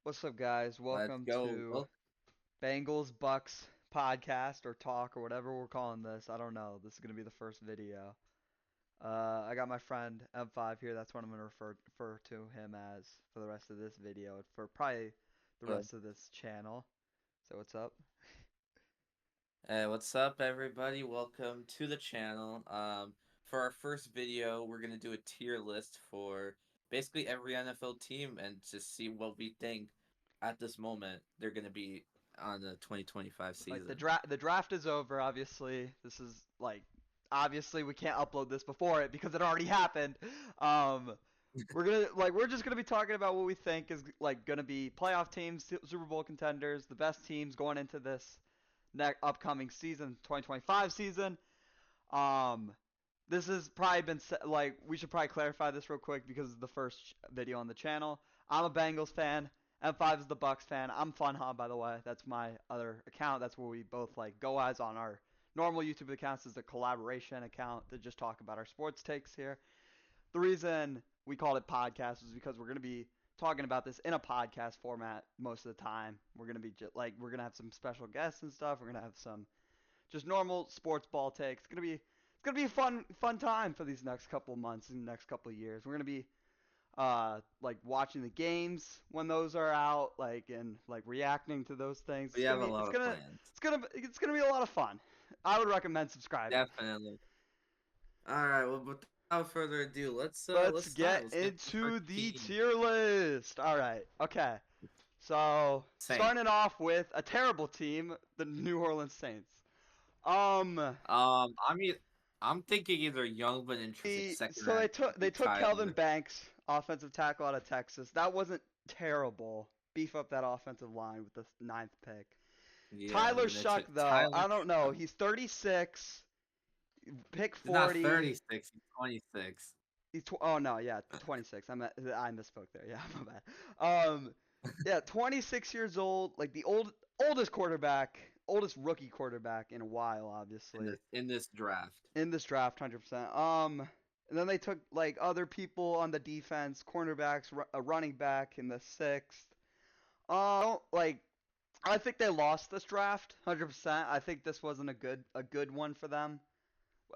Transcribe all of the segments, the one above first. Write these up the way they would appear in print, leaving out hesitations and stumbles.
What's up, guys? Let's Welcome go. to Well, Bengals Bucks podcast or talk or whatever we're calling this. I don't know. This is gonna be the first video. I got my friend M5 here. That's what I'm gonna refer to him as for the rest of this video and for probably the good. rest of this channel. So what's up? Hey, what's up, everybody? Welcome to the channel. For our first video, we're gonna do a tier list for basically every NFL team and just see what we think at this moment they're gonna be on the 2025 Like the season. draft is over. Obviously, this is like obviously we can't upload this before it because it already happened. Um, we're just gonna be talking about what we think is like gonna be playoff teams, Super Bowl contenders, the best teams going into this next upcoming season, 2025 season. Um, this has probably been like we should probably clarify this real quick because it's the first video on the channel. I'm a Bengals fan. M5 is the Bucks fan. I'm Funhob, by the way. That's my other account. That's where we both like go as on our normal YouTube accounts is a collaboration account to just talk about our sports takes here. The reason we called it podcast is because we're going to be talking about this in a podcast format most of the time. We're going to be we're going to have some special guests and stuff. We're going to have some just normal sports ball takes. It's gonna be a fun time for these next couple of months and next couple of years. We're gonna be like watching the games when those are out, like and like reacting to those things. We It's gonna have a be lot of plans. it's gonna be a lot of fun. I would recommend subscribing. Definitely. All right. Well, without further ado, let's Let's start. get Let's get the first into the team. tier list. All right. Okay. So Saints. starting off with a terrible team, the New Orleans Saints. Um, I mean, I'm thinking either young but interesting second so round they QB took Kelvin Tyler. Banks, offensive tackle out of Texas. That wasn't terrible. Beef up that offensive line with the ninth pick. Yeah, and Tyler then they took Shuck though, Tyler I don't know. Shuck. He's 36, pick He's not 40. 36, he's 26. Oh no, yeah, 26. I misspoke there. Yeah, my bad. Yeah, 26 years old, like the oldest quarterback, oldest rookie quarterback in a while, in obviously. this draft. In this draft, 100%. And then they took like other people on the defense, cornerbacks, a running back in the sixth. Don't like. I think they lost this draft, 100%. I think this wasn't a good one for them.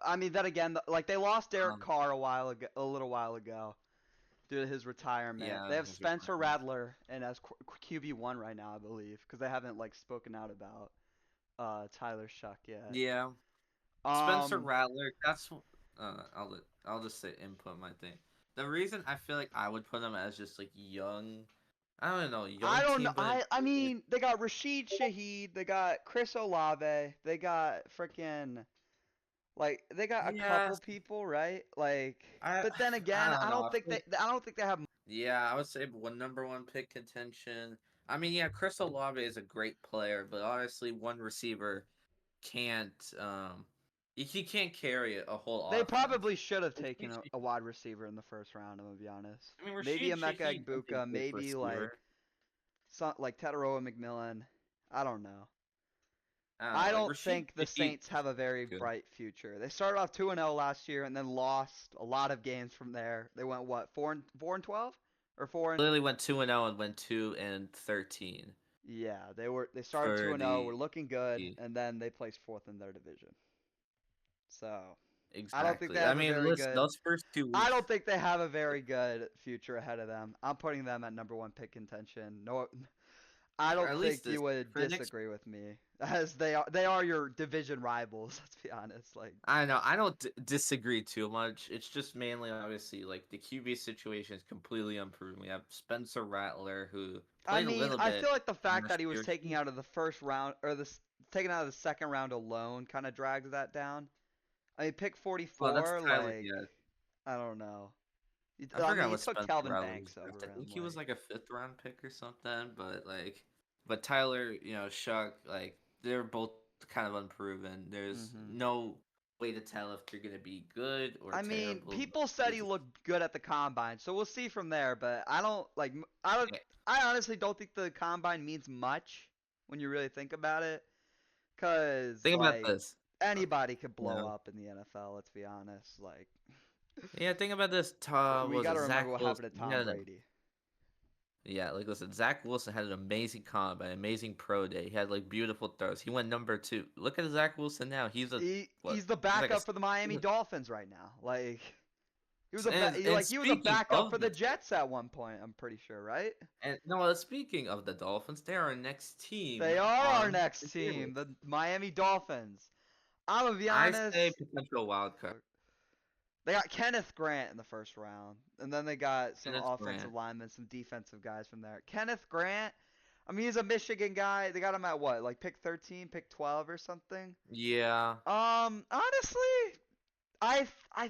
I mean, then again, like they lost Derek Um, Carr a little while ago, due to his retirement. yeah, They have his Spencer retirement. Rattler and as QB1 right now, I believe, because they haven't like spoken out about Tyler Shuck yet. Yeah, Spencer Um, Rattler. I'll just say input my thing. The reason I feel like I would put him as just like young, I don't know, I young don't know. team, but I improving. mean, they got Rashid Shaheed, they got Chris Olave, they got freaking they got a couple Yes, people, right? Like, I but then I again, don't know. I feel like, I don't think they have. yeah, I would say one number one pick contention. I mean, yeah, Chris Olave is a great player, but honestly, one receiver can't he can't carry a whole They offense. probably should have taken Rashid a wide receiver in the first round. I'm gonna be honest. I mean, Maybe Rashid Emeka Shaheed would be a Egbuka, great maybe receiver. like Tataroa McMillan. I don't know. I don't know, I like don't Rashid think the Shaheed Saints have a very good. bright future. They started off 2-0 last year and then lost a lot of games from there. They went what 4 and 12 or 4 and Literally went 2-0 and went 2-13 yeah, they started for 2-0, were the looking good, and then they placed fourth in their division. So I don't think they exactly. I have a mean, very listen, good. those first two I weeks, don't think they have a very good future ahead of them. I'm putting them at number one pick contention. No, I or don't at think least you this would for the next. disagree with me, as they are your division rivals. Let's be honest. Like, I know I don't disagree too much. It's just mainly obviously like the QB situation is completely unproven. We have Spencer Rattler who I played a mean, little I bit feel like the fact last that he was year. taking out of the first round or taken out of the second round alone kind of drags that down. I mean, pick Well, that's 44, Tyler. like Yeah, I don't know. I I mean, forgot you what took Spencer Calvin Rattler was Banks over drafted. I him. think he was Like, like a fifth round pick or something. But Tyler, Shuck, like they're both kind of unproven. There's hmm no way to tell if they're gonna be good or I mean, terrible. But people said they he just looked good at the combine, so we'll see from there. But I don't like. I don't. yeah, I honestly don't think the combine means much when you really think about it, cause think about like this. anybody could You blow know, up in the NFL. Let's be honest. Like, yeah, think about this. we Was got it to remember Zach what Wilson? happened to No, Tom no, no. Brady. Yeah, like listen, Zach Wilson had an amazing combine, amazing pro day. He had like beautiful throws. He went number 2. Look at Zach Wilson now. He's a what? He's the He's like a. backup for the Miami Dolphins right now. Like And he was a speaking backup of for the the Jets at one point. I'm pretty sure, right? and no, speaking of the Dolphins, they're our next team They are our on the next tier team, list. the Miami Dolphins. I'm gonna be I say honest. potential wild card. They got Kenneth Grant in the first round, and then they got some Kenneth offensive Grant. linemen, some defensive guys from there. Kenneth Grant, I mean, he's a Michigan guy. They got him at what, like pick 13, pick 12 or something? Yeah, Honestly, I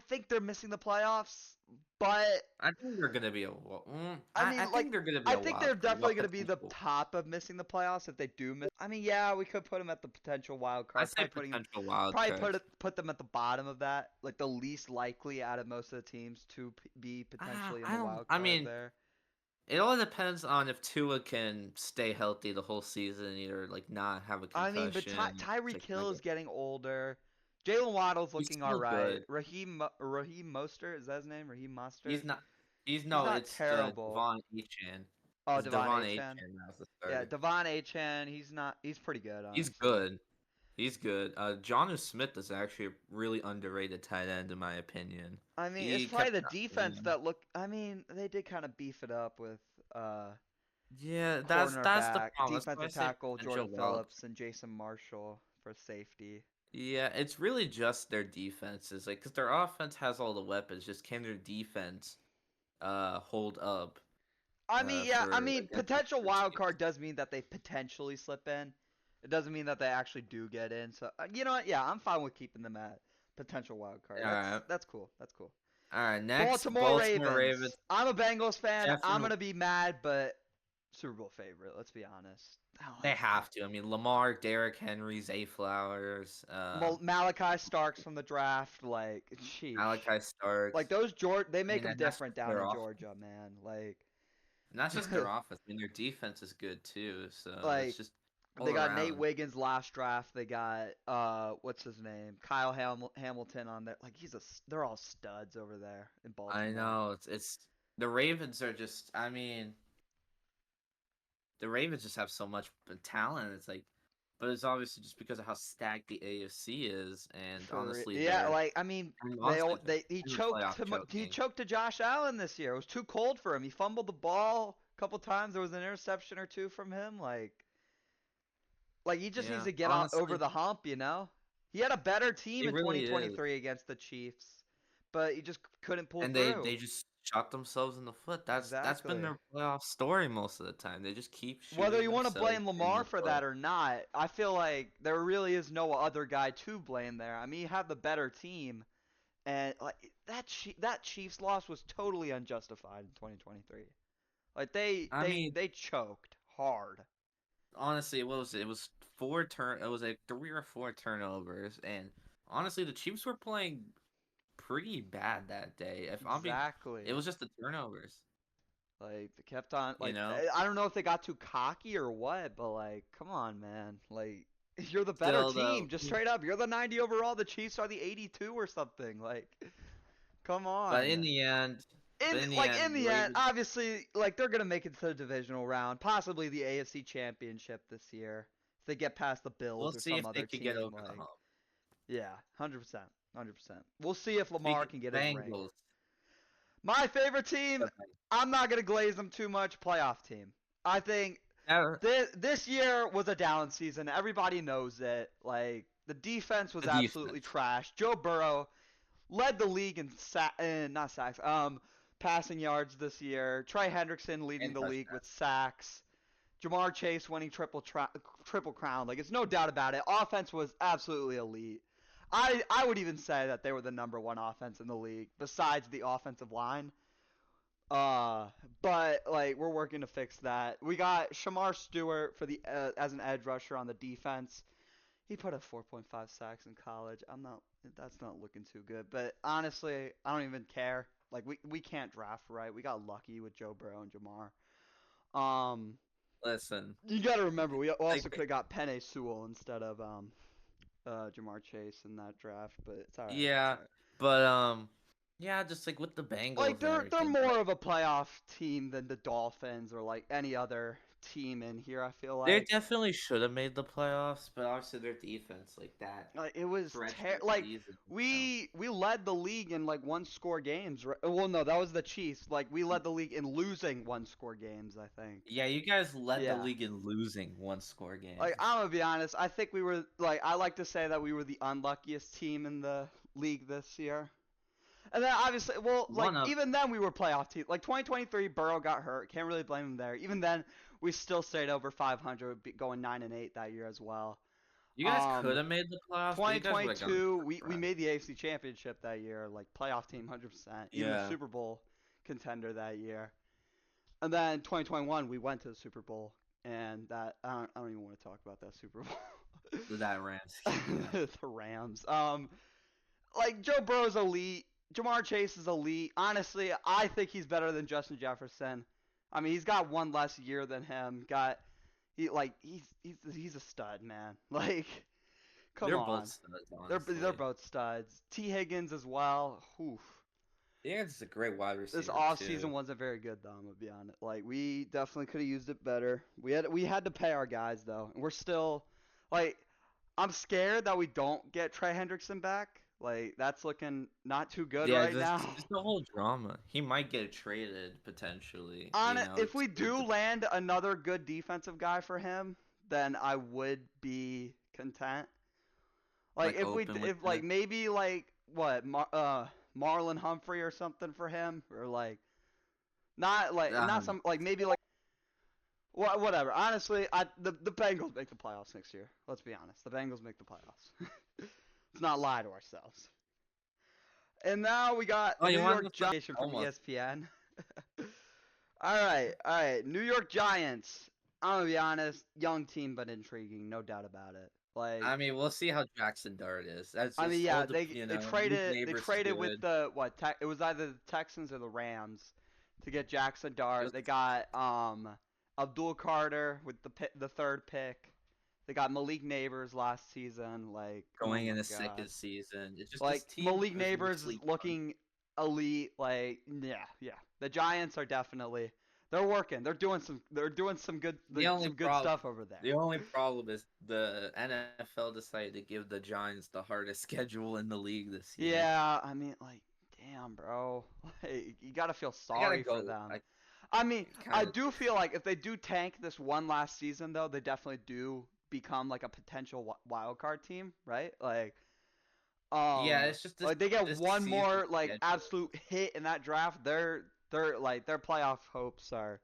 think they're missing the playoffs, but I think they're gonna be a. I I mean, think like, they're gonna be I a think wild they're card. Well, definitely going to be the potential. top of missing the playoffs if they do miss. I mean, yeah, we could put them at the potential wild I card. say potential wild Probably card. put them at the bottom of that, like the least likely out of most of the teams to be potentially in I the don't. wild I card mean, there. it all depends on if Tua can stay healthy the whole season, either like not have a I mean, but concussion. It's Tyreek like Hill not is good. getting older. Jalen Waddle's He's looking all still right. good. Raheem Mostert, is that his name? Raheem He's Mostert. not. He's He's no. not It's terrible. Devon Achan. Oh, It's Devon Devon Achan. Achan as the Yeah, starter. Devon Achan. He's not. He's pretty good, He's honestly. good. He's good. Johnu Smith is actually a really underrated tight end in my opinion. I mean, it's He probably kept. the defense that look. I mean, they did kind of beef it up with Yeah, that's the cornerback, problem. That's why I defensive say tackle potential Jordan wild. Phillips and Jason Marshall for safety. Yeah, it's really just their defenses, like, because their offense has all the weapons. Just can their defense, hold up, I mean, yeah, I for mean, against the potential better wild teams. card does mean that they potentially slip in. It doesn't mean that they actually do get in. So, you know what? Yeah, I'm fine with keeping them at potential wild card. All right, That's cool. That's cool. all right. Next, Baltimore Baltimore Ravens. Ravens. I'm a Bengals fan. I'm Definitely, gonna be mad, but Super Bowl favorite. Let's be honest. they have to. I mean, Lamar, Derrick Henry, Zay Flowers, Malachi Starks from the draft, like, sheesh. Malachi Like Starks. those they I make mean, them and that's different just down their in off. Georgia, man. Like, Not just their offense. I mean, their defense is good too. So it's like just they all got Nate around. Wiggins last draft. They got what's his name, Kyle Hamilton on there. Like they're all studs over there in I Baltimore. know it's the Ravens are just. I mean, the Ravens just have so much talent. It's like, but it's obviously just because of how stacked the AFC is, and honestly, Yeah, they're. like I mean, I mean, honestly, he they're choked playoff choking. to Josh Allen this year. It was too cold for him. He fumbled the ball a couple times. There was an interception or two from him. Like he just needs Yeah, to get over honestly, the hump, you know? He had a better team it in really is, 2023 against the Chiefs, but he just couldn't pull and through. they just shot themselves in the foot. That's been Exactly. their playoff story most of the time. They just keep Whether shooting you want to themselves blame in Lamar the for foot. that or not, I feel like there really is no other guy to blame there. I mean, you have the better team, and like that Chiefs loss was totally unjustified in 2023. Like I mean, they choked hard. honestly, what was it? It was It was like 3 or 4 turnovers, and honestly, the Chiefs were playing pretty bad that day. If I'm being, it Exactly. was just the turnovers. Like they kept on You like know, I don't know if they got too cocky or what, but like come on, man. Like you're the better still team, though. just straight up. You're the 90 overall, the Chiefs are the 82 or something. Like come But on. in the end, In the the end, Ravens. obviously, like they're gonna make it to the divisional round, possibly the AFC Championship this year. If they get past the We'll Bills or see some if they other could get team, over the like hump. yeah, 100%, 100%. We'll see if Lamar Speaking can of get his ring. Bengals, My favorite team, the I'm not gonna glaze them too much. Playoff team. I think Bengals, this year was a down season. Everybody knows it. Like the defense was the absolutely defense. trash. Joe Burrow led the league in not sacks, passing yards this year. Trey Hendrickson leading And the league touchdown. with sacks. Jamar Chase winning triple crown. Like it's no doubt about it. Offense was absolutely elite. I would even say that they were the number one offense in the league besides the offensive line. Uh, but like we're working to fix that. We got Shamar Stewart for the as an edge rusher on the defense. He put up 4.5 sacks in college. I'm not. That's not looking too good. But honestly, I don't even care. Like we can't draft right. We got lucky with Joe Burrow and Jamar. Um, Listen, you got to remember we also could like, have got Penei Sewell instead of Jamar Chase in that draft. But it's all right. It's yeah, all right. but Yeah, just like with the Bengals Like and they're everything. more of a playoff team than the Dolphins or like any other team in here. I feel They like definitely should have made the playoffs, but obviously their defense, like that it was stretch of the like season, we led the league in like one score games. Right? Well, no, that was the Chiefs. Like we led the league in losing one score games. I think. Yeah, you guys led the Yeah. league in losing one score games. Like I'm gonna be honest. I think we were like I like to say that we were the unluckiest team in the league this year. And then obviously, well, like One of even then we were playoff team. Like 2023, Burrow got hurt. Can't really blame him there. Even then, we still stayed over 500, going 9-8 that year as well. you guys could Um, have made the playoffs, but you guys would have gone 2022, first we round. made the AFC Championship that year, like playoff team, 100%. Even the Yeah, Super Bowl contender that year. And then 2021, we went to the Super Bowl, and that I don't even want to talk about that Super Bowl. that Rams game. Yeah. The Rams. Like Joe Burrow's elite. Jamar Chase is elite. Honestly, I think he's better than Justin Jefferson. I mean, he's got one less year than him. He's a stud, man. Like, come They're both on. studs, They're honestly. both studs. T Higgins as well. Oof. Yeah, it's a great wide This receiver off too. season wasn't very good though. I'm gonna be honest. Like we definitely could have used it better. We had to pay our guys though, and we're still like I'm scared that we don't get Trey Hendrickson back. Like that's looking not too good Yeah, right this now. just the whole drama. He might get traded potentially. On You it, know, if we do land another good defensive guy for him, then I would be content. Like like open with if like that. maybe like what Marlon Humphrey or something for him or like not some like maybe like whatever. Honestly, the Bengals make the playoffs next year. Let's be honest. The Bengals make the playoffs. Let's not lie to ourselves. And now we got Oh, the you New want York to Giants from almost? ESPN. All right. New York Giants. I'm gonna be honest, young team but intriguing, no doubt about it. Like, I mean, we'll see how Jackson Dart is. That's I mean, just yeah, all the you know. These they neighbors is traded with good. the what? It was either the Texans or the Rams to get Jackson Dart. Just They got Abdul Carter with the third pick. They got Malik Neighbors last season. Like, oh going in my the god. second season. It's just Like this team Malik was really Neighbors is sleeping on. looking elite. Like, yeah. The Giants are definitely they're working. They're doing The only some good problem, stuff over there. the only problem is the NFL decided to give the Giants the hardest schedule in the league this year. Yeah, I mean, like, damn, bro. Like, you gotta feel I gotta sorry for go. them. I mean, I Kind of do feel like if they do tank this one last season, though, they definitely do become like a potential wild card team, right? yeah. It's just Like they get this one season more like schedule. absolute hit in that draft, they're like their playoff hopes are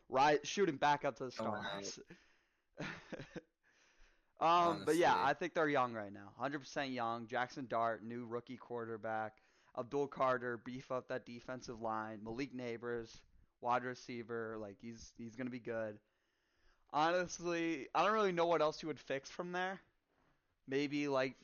right shooting back up to the Going out, stars. But yeah, honestly. I think they're young right now. 100% young. Jackson Dart, new rookie quarterback. Abdul Carter, beef up that defensive line. Malik Neighbors, wide receiver. Like he's gonna be good. Honestly, I don't really know what else you would fix from there. Maybe like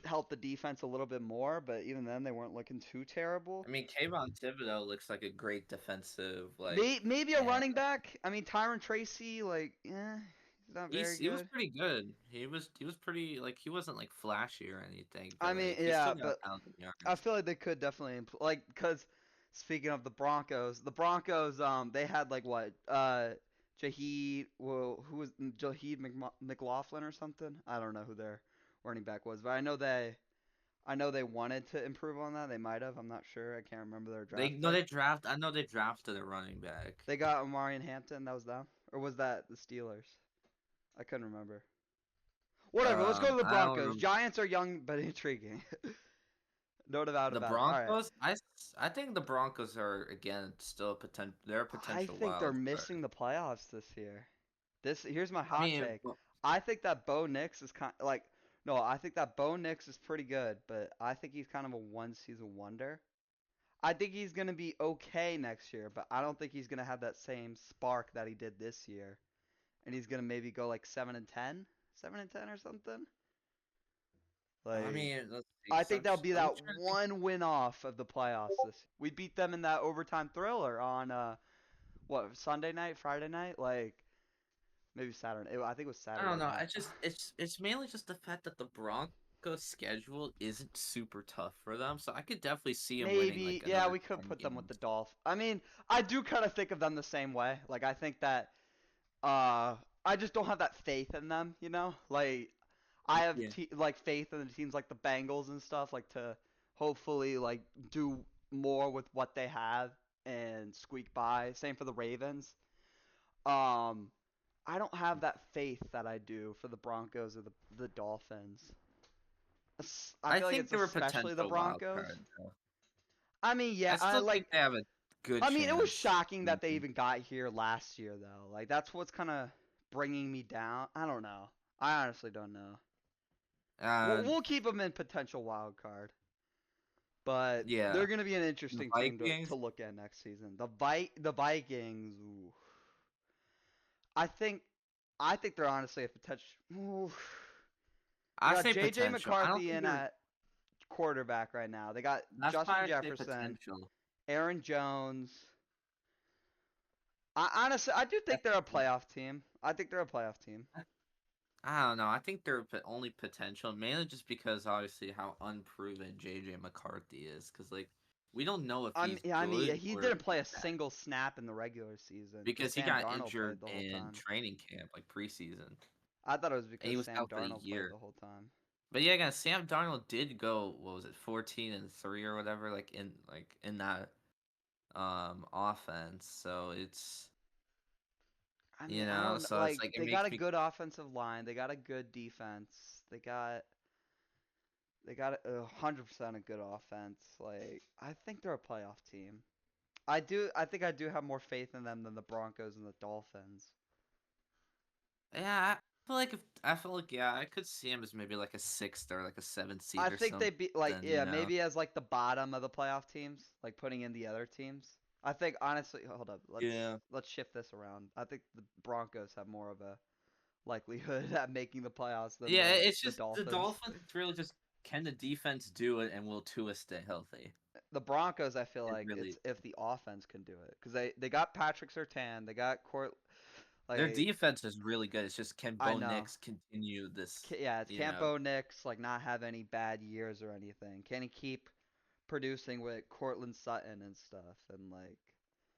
help the defense a little bit more, but even then they weren't looking too terrible. I mean, Kayvon Thibodeau looks like a great defensive like Maybe a end. running back. I mean Tyron Tracy, like, he's not very He was good. pretty good. He was pretty like he wasn't like flashy or anything, I but mean, like he yeah, still got but 1,000 yards. I feel like they could definitely like because speaking of the Broncos they had like what Jaheed well who was Jaheed McLaughlin or something. I don't know who their running back was, but I know they wanted to improve on that. They might have. I'm not sure. I can't remember their They draft no pick. they draft. I know they drafted a running back. They got Omarion Hampton. That was them, or was that the Steelers? I couldn't remember. Whatever. Let's go to the I don't Broncos. remember Giants are young but intriguing. No doubt the about it. All right. Broncos. I think the Broncos are again still a potential. They're a I potential think they're wild card. missing the playoffs this year. Here's my I hot mean, take. I think that Bo Nix is kind like no, I think that Bo Nix is pretty good, but I think he's kind of a one season wonder. I think he's gonna be okay next year, but I don't think he's gonna have that same spark that he did this year. And he's gonna maybe go like 7-10, 7-10 or something. I Like mean, let's see. I think that'll be I'm that trying to think. one win off of the playoffs. We beat them in that overtime thriller on what Sunday night, Friday night, like maybe Saturday. I think it was I don't Saturday know. night. It's mainly just the fact that the Broncos Broncos' schedule isn't super tough for them, so I could definitely see them winning Maybe, like yeah, another we could 10 put them with the games. Dolphins. I mean, I do kind of think of them the same way. Like, I think that, I just don't have that faith in them, you know? Like, I have Yeah. like faith in the teams like the Bengals and stuff, like to hopefully like do more with what they have and squeak by. Same for the Ravens. Um, I don't have that faith that I do for the Broncos or the Dolphins. I I feel like think it's they were especially the potential wild Broncos. card though. I mean, yeah, I I still like. think they have a good I mean, it was chance. shocking that they even got here last year, though. Like, that's what's kind of bringing me down. I don't know. I honestly don't know. We'll, Uh, we'll keep them in potential wild card, but yeah. they're going to be an The interesting team to Vikings. look at next season. The Vikings. Ooh, I think I think they're honestly a potential. Ooh. They I got say J.J. potential. I don't McCarthy think in they're. at quarterback right now. They got That's Justin why I say Jefferson, potential. Aaron Jones. I do think they're a playoff team. I think they're a playoff team. I don't know. I think they're only potential, mainly just because obviously how unproven JJ McCarthy is. Because like we don't know if he's Yeah, I mean, good he or didn't play a bad single snap in the regular season because because he Sam got Darnold injured played the whole in time. training camp, like preseason, I thought it was and he because was Sam out for the Darnold played year. the whole time. But yeah, again, Sam Darnold did go. What was it, 14-3 or whatever? Like in that offense. So it's I mean, I don't know. so it's Like, like it they got makes a me. good offensive line. They got a good defense. They got 100% a good offense. Like, I think they're a playoff team. I do. I think I do have more faith in them than the Broncos and the Dolphins. Yeah, I feel like yeah, I could see him as maybe like a sixth or like a seventh I seed or think they something. be like, You yeah, know, maybe as like the bottom of the playoff teams, like putting in the other teams. I think honestly, hold up, yeah, let's shift this around. I think the Broncos have more of a likelihood at making the playoffs than yeah. It's the just the Dolphins. Dolphins. It's really just can the defense do it, and will Tua stay healthy? The Broncos, I feel It like it's really if the offense can do it because they got Patrick Surtain, they got Court. their Like, defense is really good. It's just can I Bo know, Nix continue this? Yeah, it's You know, Campo Nix like not have any bad years or anything. Can he keep producing with Cortland Sutton and stuff and like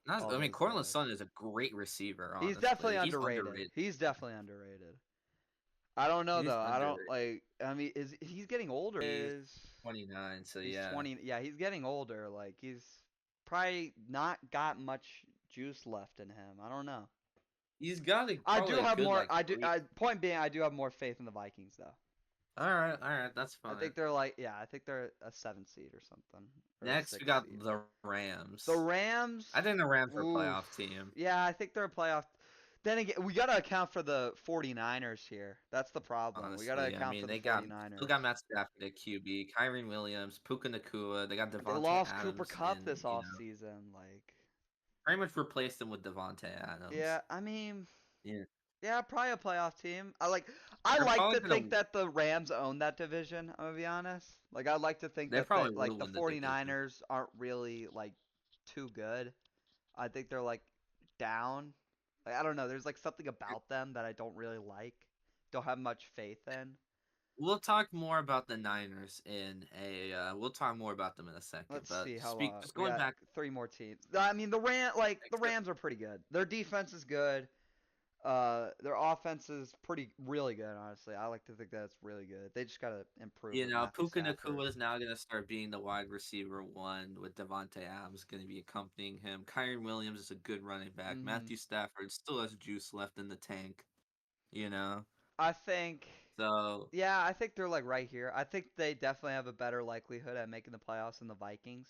not. all I mean, those Cortland guys? Sutton is a great receiver. He's definitely Honestly, he's underrated. underrated. He's definitely underrated. I don't know He's though. I don't underrated. like. I mean, is he's getting older? He's 29, so He's yeah, 20? Yeah, he's getting older. Like he's probably not got much juice left in him. I don't know. he's got I do probably a have good more. like I do. three. Point being, I do have more faith in the Vikings though. All right, that's I fine. think they're like, yeah, I think they're a 7 seed or something, or a Next, we 6 got seed. the The Rams. Rams, I think the Rams are a oof. playoff team. Yeah, I think they're a playoff. Then again, we got to account for the 49ers here. That's the problem. We got to Honestly, I account mean, for the they got still 49ers. got Matt Stafford at QB, Kyren Williams, Puka Nakua. They got They Devontae lost Cooper Adams, Cup and this offseason. Like, pretty much replaced him with Devontae yeah, Adams. I mean, Yeah, yeah, probably a playoff team. I they're like probably to gonna. think that the Rams own that division, I'm gonna be honest. Like, I'd like to think They that probably like will the win the division. 49ers aren't really like too good. I think they're like down. Like, I don't know. There's like something about them that I don't really like. Don't have much faith in. We'll talk more about the Niners in a. We'll talk more about them in a second. Let's But see how long just we going got. back, 3 more teams. I mean, the except Rams are pretty good. Their defense is good. Their offense is really good. Honestly, I like to think that it's really good. They just gotta improve with Matthew Puka Stafford. Nakua is now going to start being the wide receiver one, with Devontae Adams going to be accompanying him. Kyren Williams is a good running back. Hmm Matthew Stafford still has juice left in the tank, you know. I think. So Yeah, I think they're like right here. I think they definitely have a better likelihood at making the playoffs than the Vikings.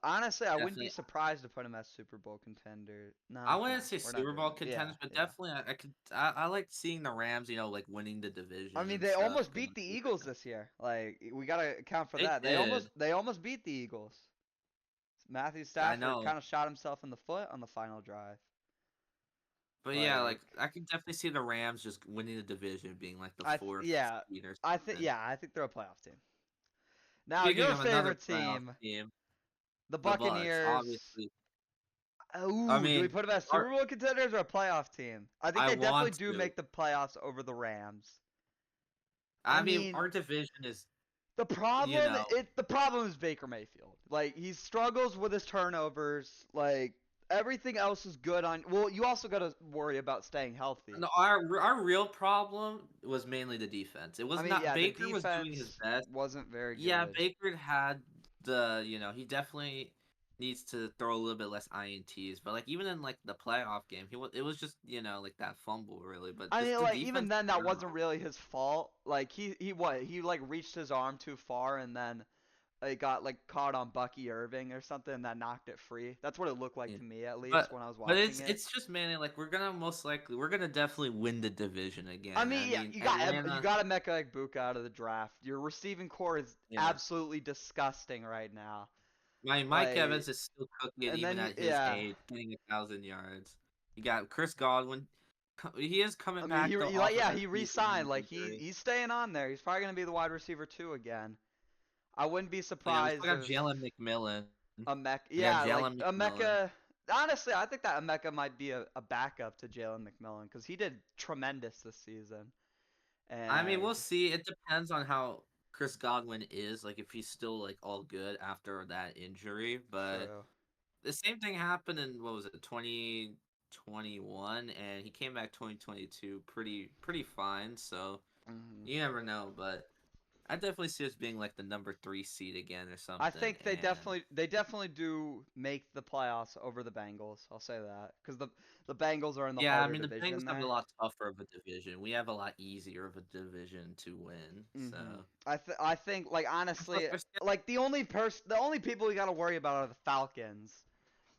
Honestly, I wouldn't be definitely, surprised to put him as Super Bowl contender. I No, wouldn't no, say we're not Super doing Bowl that. Yeah, contenders, but yeah. definitely I could. I like seeing the Rams, like winning the I division mean, and they stuff almost going beat the forward. Eagles this year. Like, we gotta account for They that. did, They almost beat the Eagles. Matthew I Stafford know, kind of shot himself in the foot on the final drive. but yeah, like Like, I can definitely see the Rams just winning the division, being like the fourth yeah, seed or something. I think they're a playoff team. Now, Speaking your of another favorite playoff team, team, the the Bucks, Buccaneers. obviously. I Ooh, do we mean, put them as our, Super Bowl contenders or a playoff team? I think I they definitely want do to. make the playoffs over the Rams. I I mean, mean, our division is, the you problem know, the problem is Baker Mayfield. Like he struggles with his turnovers. Like everything else is good on. Well, you also got to worry about staying healthy. no, our real problem was mainly the defense. It I was mean, not yeah, the Baker was doing his defense best. wasn't very Yeah, good. Baker had the, he definitely needs to throw a little bit less INTs, but like even in like the playoff game, it was just, like that fumble really, but I just mean, the like even defense then, in that wasn't general. really his fault. Like he like reached his arm too far, and then it got like caught on Bucky Irving or something, and that knocked it free. That's what it looked like Yeah. to me, at least But when I was but watching it's it. it's just mainly like we're gonna definitely win the division I again. I mean, yeah, mean, you Atlanta, got Emeka Egbuka out of the draft. Your receiving core is yeah. absolutely disgusting right now. Mike Like, Evans is still cooking and even then at his yeah, age, getting 1,000 yards. You got Chris Godwin. He is I coming mean back though he off like of yeah a he season re-signed. Like injury. he's staying on there. He's probably gonna be the wide receiver two again. I wouldn't be But yeah, we still surprised got if Jalen McMillan. Emeka, We got yeah, like Jalen McMillan. Emeka. Honestly, I think that Emeka might be a backup to Jalen McMillan because he did tremendous this season. I mean, And we'll see. It depends on how Chris Godwin is, like if he's still like all good after that injury. But true. the same thing happened in what was it, 2021, and he came back 2022 pretty fine. So Hmm. you never know, but I definitely see us being like the number 3 seed again or I something. think And they definitely do make the playoffs over the Bengals. I'll say that because the Bengals are in the yeah, I harder mean the Bengals division have a there. lot tougher of a division. We have a lot easier of a division to win. So I think like plus honestly, they're still, like the only people we got to worry about are the Falcons.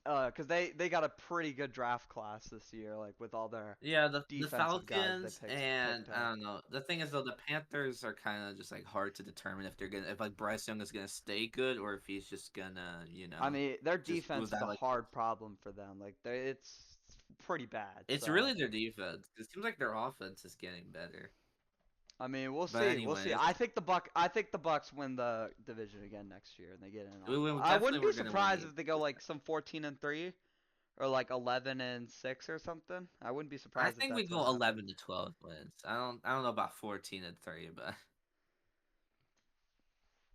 Because they got a pretty good draft class this year, like with all their yeah, the defensive guys they Falcons, and picked I up. don't know. The thing is though, the Panthers are kind of just like hard to determine if they're gonna if like Bryce Young is gonna stay good or if he's just gonna I mean, their just defense was is that a like hard problem for them. Like it's pretty bad. it's So really their defense. It seems like their offense is getting better. I mean, we'll But see. We'll see. anyways, I think the Bucks win the division again next year and they get in we on. I definitely wouldn't be we're gonna win surprised the if they go like some 14-3 or like 11-6 or something. I wouldn't be I surprised if think we that's what go happened. 11 to 12 wins. I don't know about 14-3, but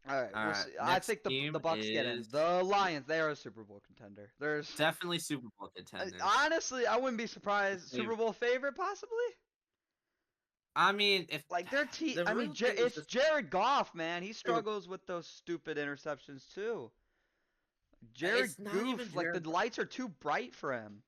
All right, all we'll right. see. I Next think the team Bucks get in. is The Lions, they are a Super Bowl contender. There's definitely Super Bowl contenders. honestly, I wouldn't be surprised. Super Bowl favorite possibly. I mean, if Like their team. the I mean, real thing is It's just Jared Goff, man. He struggles with those stupid interceptions too. it's Jared not even Goof, like the Jared. lights are too bright for him.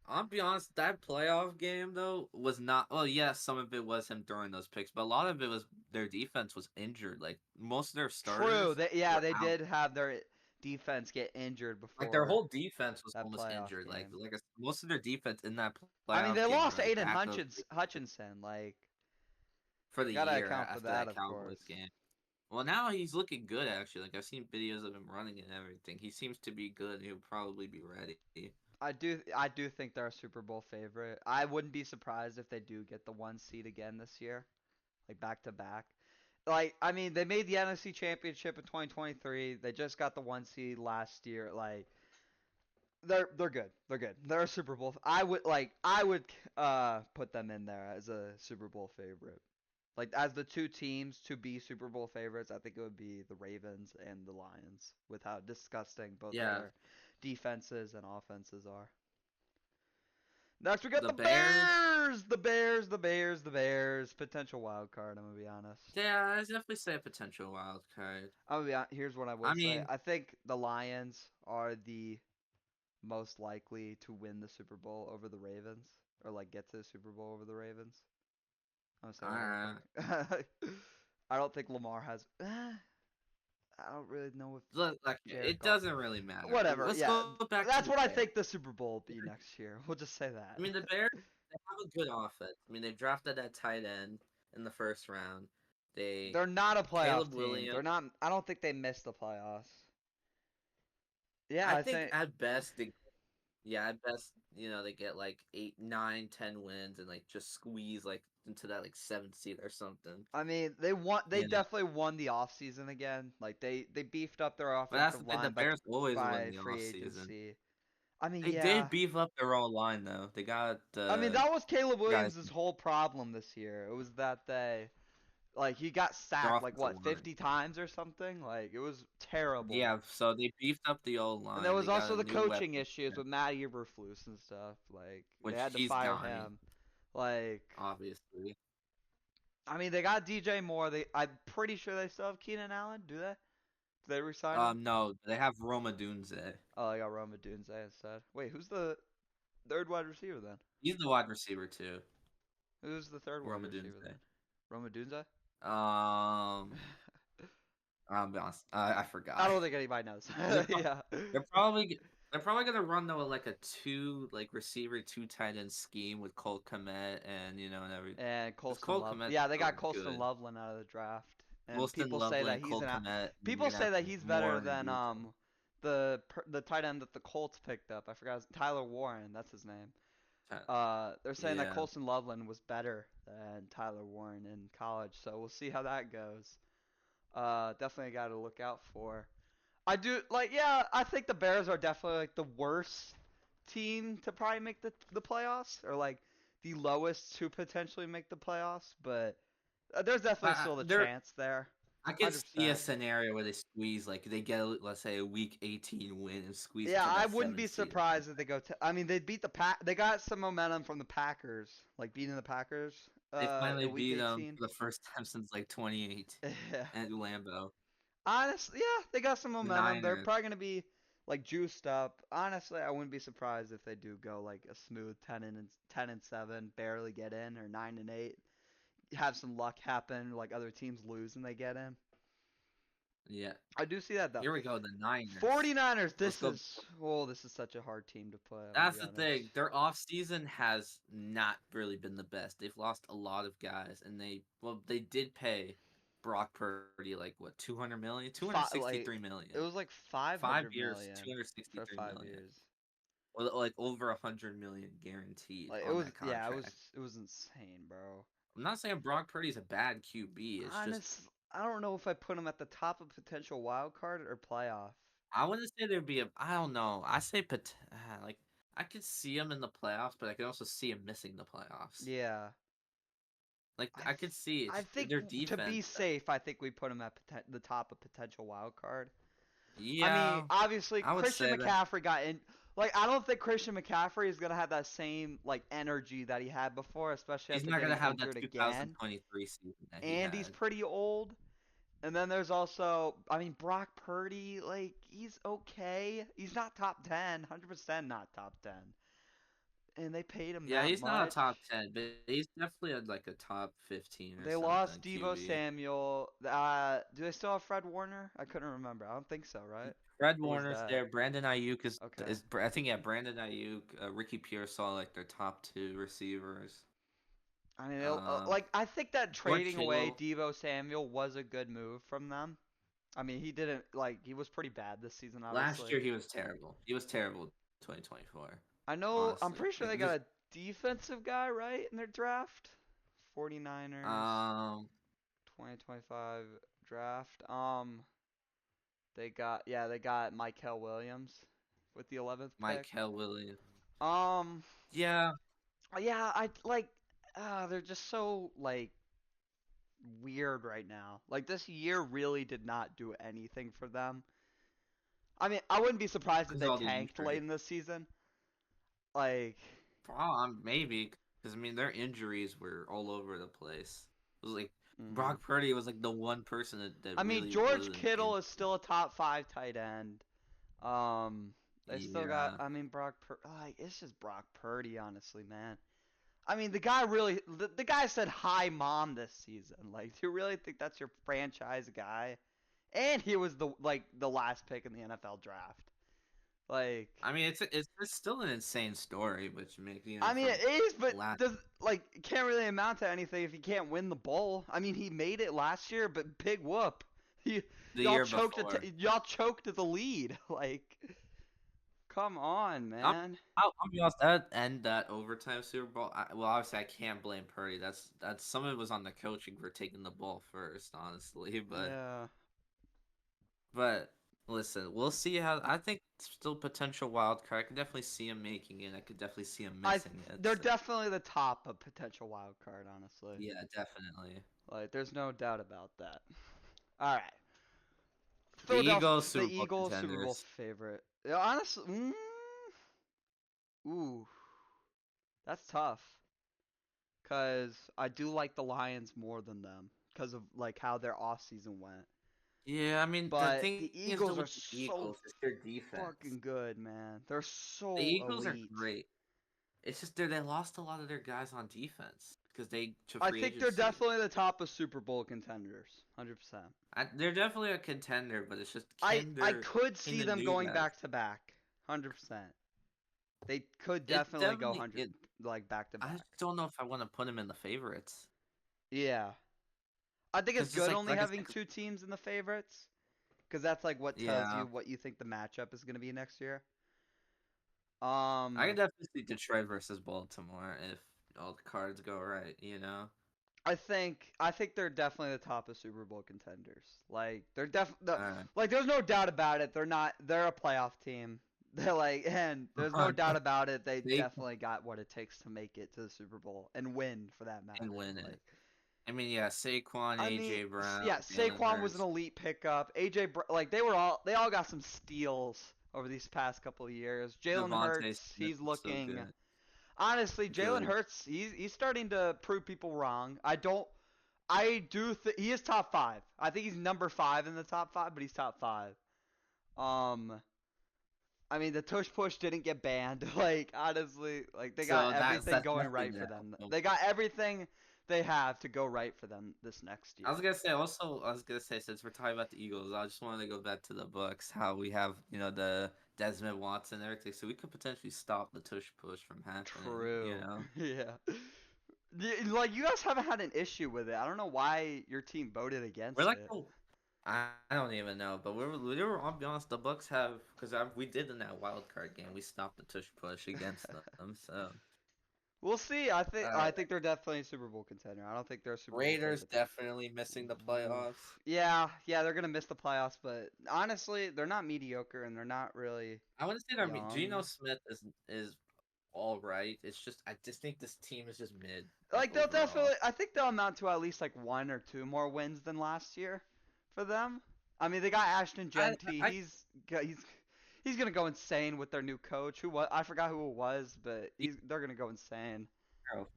I'll be honest, that playoff game though was not. Well, yes, some of it was him throwing those picks, but a lot of it was their defense was injured. Like most of their True. starters were They out. did have their defense get injured Like their before whole defense was that almost playoff injured. game. Most of their defense in that I mean, playoff they game were lost like Aiden backup Hutchinson. Like, for the gotta year account for after that, that of course. Cowboys game. Well, now he's looking good actually. Like I've seen videos of him running and everything. He seems to be good. He'll probably be ready. I do think they're a Super Bowl favorite. I wouldn't be surprised if they do get the 1 seed again this year, like back to back. Like, I mean, they made the NFC Championship in 2023. They just got the 1 seed last year. Like, they're good. They're good. They're a Super Bowl. I would put them in there as a Super Bowl favorite. Like as the two teams to be Super Bowl favorites, I think it would be the Ravens and the Lions with how disgusting both of Yeah, their defenses and offenses are. Next we got the the Bears. Bears. The Bears, the Bears, the Bears. Potential wild card, I'm gonna be honest. Yeah, I definitely say a potential wild card. Here's what I I will say. mean, I think the Lions are the most likely to win the Super Bowl over the Ravens, or like get to the Super Bowl over the Ravens. I'm gonna say that uh, real quick. I don't think Lamar has. I don't really know if look, like Jared it Goff. doesn't really matter. Whatever. Let's Yeah, go back to that's the what I Bears. think the Super Bowl will be next year. We'll just say I that. mean, the Bears, they have a good offense. I mean, they drafted that tight end in the first round. They They're not a playoff Caleb team. Williams. They're not. I don't think they missed the playoffs. Yeah, I I think think. at best they, yeah, at best they get like 8, 9, 10 wins and like just squeeze like into that like 7th seed or something. I mean, they won. They You know, definitely won the offseason again. Like they beefed up their but that's the offensive thing. The line Bears always win by the free off season. agency. I mean, They did yeah. beef up their own line though. They got I mean, that was Caleb guys. Williams' whole problem this year. It was that Like he got Their sacked like offensive what line. 50 times or something. Like it was terrible. Yeah, so they beefed up the old And there line. was They got also a the new coaching weapon, issues with Matt Eberflus and stuff. Like they which had to he's fire gone, him. Like obviously. I mean, they got DJ Moore. I'm pretty sure they still have Keenan Allen. Do they? Did they resign him? No, they have Roma Dunze. Oh, they got Roma Dunze instead. Wait, who's the third wide receiver then? He's the wide receiver too. Who's the third wide Roma receiver Dunze. then? Roma Dunze? Um, I'll be honest, I I forgot. don't think anybody knows. They're, pro- Yeah. they're probably they're probably gonna run though like a two receiver, two tight end scheme with Cole Kmet and and every. And Because Colston Cole Love. Kmet's Yeah, they so got Colston good. Loveland out of the draft. And Wilson people say that Loveland, he's Cole an Kmet, and you're people gonna say have that he's better Moore and than Debo. the tight end that the Colts picked up. I forgot Tyler Warren, that's his name. They're saying that Yeah, Colston Loveland was better than Tyler Warren in college, so we'll see how that goes. Definitely got to look out for. I do like, yeah, I think the Bears are definitely like the worst team to probably make the playoffs, or like the lowest to potentially make the playoffs, but there's definitely still the they're. chance there. I could see a 100%. scenario where they squeeze like they get let's say a week 18 win and squeeze Yeah, into I that wouldn't 7 be seed. surprised if they go to. I mean, they beat the Pack. They got some momentum from the Packers, like beating the Packers. They finally In Week beat them 18. for the first time since like 28 Yeah. at Lambeau. Honestly, yeah, they got some The momentum. They're Niners. probably gonna be like juiced up. Honestly, I wouldn't be surprised if they do go like a smooth 10-7, barely get in, or 9-8. Have some luck happen, like other teams lose and they get in. Yeah. I do see that though. Here we go, the Niners. 49ers. Let's go. This is such a hard team to play. I'm gonna That's be the honest. thing. Their off season has not really been the best. They've lost a lot of guys, and they did pay Brock Purdy like what 200 million, two hundred sixty Like three million, it was like 5 500 years, million two hundred sixty for three 5 million, years. or like over 100 million guaranteed Like it on was, that yeah, contract. it was insane, bro. I'm not saying Brock Purdy's a bad QB. It's just Honest, I don't know if I put him at the top of potential wild card or playoff. I wouldn't say there'd be a. I don't know. I say like I could see him in the playoffs, but I could also see him missing the playoffs. Yeah, Like I I could see I it's think their to be defense. safe, I think we put him at the top of potential wild card. I mean, Yeah, obviously I would Christian say that. McCaffrey got in. Like I don't think Christian McCaffrey is gonna have that same like energy that he had before, especially He's after not gonna getting have that injured again. 2023 season that he And he's had. pretty old. And then there's also, I mean, Brock Purdy, like, he's okay. He's not top 10, 100% not top 10. And they paid him Yeah, that he's not a much. top 10, but he's definitely like a top 15 or They something lost Debo QB. Samuel. Do they still have Fred Warner? I couldn't remember. I don't think so, right? Fred Or was Warner's that? there. Brandon Ayuk Okay. I think yeah, Brandon Ayuk, Ricky Pearsall like their top two receivers. I mean, Um, like, I think that George trading away Kittle. Debo Samuel was a good move from them. I mean, he didn't, like, he was pretty bad this season, Last obviously. year he was terrible. He was terrible 2024. I know, I'm Honestly. pretty sure Like they this got a defensive guy, right, in their draft? 49ers um 2025 draft. They got Michael Williams with the 11th pick. Michael Williams. Um, Yeah. yeah, I like they're just so like weird right now. Like this year really did not do anything for them. I mean, I wouldn't be surprised if Because they all these tanked late injuries. in the season. Like, Maybe. Because, I mean, their injuries were all over the place. It was like, mhm. Brock Purdy was like the one person that I mean, really George wasn't Kittle in. is still a top 5 tight end. They still got. Yeah. I mean, like it's just Brock Purdy, honestly, man. I mean, the guy really. The guy said hi, mom, this season. Like, do you really think that's your franchise guy? And he was the last pick in the NFL draft. Like, I mean, it's still an insane story, which makes, I mean, for it is, but last. does like it can't really amount to anything if you can't win the bowl. I mean, he made it last year, but big whoop. He, The y'all year choked before. y'all choked at the lead. Like, come on, I'll, man. I'll be honest. That overtime Super Bowl. Well, obviously, I can't blame Purdy. That's some of it was on the coaching for taking the ball first, honestly. But Yeah. But listen, we'll see how. I think still potential wild card. I could definitely see him making it. I could definitely see him I missing it. they're So. definitely the top of potential wild card, honestly. Yeah, definitely. Like, there's no doubt about that. All right, The Philadelphia, Eagles, the Super Bowl Eagles, Super Bowl contenders. favorite. Yeah, honestly, ooh, that's tough. Cause I do like the Lions more than them, cause of like how their off season went. Yeah, I mean the But thing the is though Eagles are with the so Eagles is their defense. fucking good, man. They're The so Eagles are elite. great. It's just they lost a lot of their guys on defense because they to I free think they're agency. definitely the top of Super Bowl contenders, 100%. They're definitely a contender, but it's just I could can see the them new going guys? back to back, 100%. They could It's definitely go definitely 100 it. like back to I back. just don't know if I want to put them in the favorites Yeah. I think it's because just good only like I having said, two teams in the favorites because that's like what tells yeah, you what you think the matchup is going to be next year. I Um can definitely see Detroit versus Baltimore if all the cards go right. You know. I think they're definitely the top of Super Bowl contenders. Like they're Uh, like there's no doubt about it. They're a playoff team. They're like and there's no doubt about it. They they definitely got what it takes to make it to the Super Bowl and win for that can matter. win it. Like I mean, yeah, Saquon, I mean, AJ Brown, yeah, Jalen Saquon was an Hurts, elite pickup. like they all got some steals over these past couple of years. Jalen Devontae Hurts, Smith he's is so looking good. honestly. Jalen Good. Hurts, he's starting to prove people wrong. I do think he is top five. I think he's number five in the top five, but he's top five. Um, I mean, the tush push didn't get banned. Like honestly, like they got So everything that's going definitely right for gonna them. help. They got everything they have to go right for them this next I was year. gonna say also. I was gonna say since we're talking about the Eagles, I just wanted to go back to the Bucks. How we have the Desmond Watson and everything, so we could potentially stop the tush push from happening. You True. know, Yeah. Like you guys haven't had an issue with it. I don't know why your team voted we're against like it. I don't even know, but I'll be honest. The Bucks have because we did in that wild card game. We stopped the tush push against them. So We'll see. uh, I think they're definitely a Super Bowl contender. I don't think they're a Super Bowl Raiders favorite. definitely missing the Oof. playoffs. Yeah, yeah, they're gonna miss the playoffs, but honestly, they're not mediocre and they're not really I want to say that Geno young. Smith is all right. It's just I just think this team is just mid, like Like they'll overall. definitely, I think they'll amount to at least like one or two more wins than last year for them. I mean, they got Ashton I Genty. I He's gonna go insane with their new coach. I forgot who it was, but they're gonna go insane. Carroll,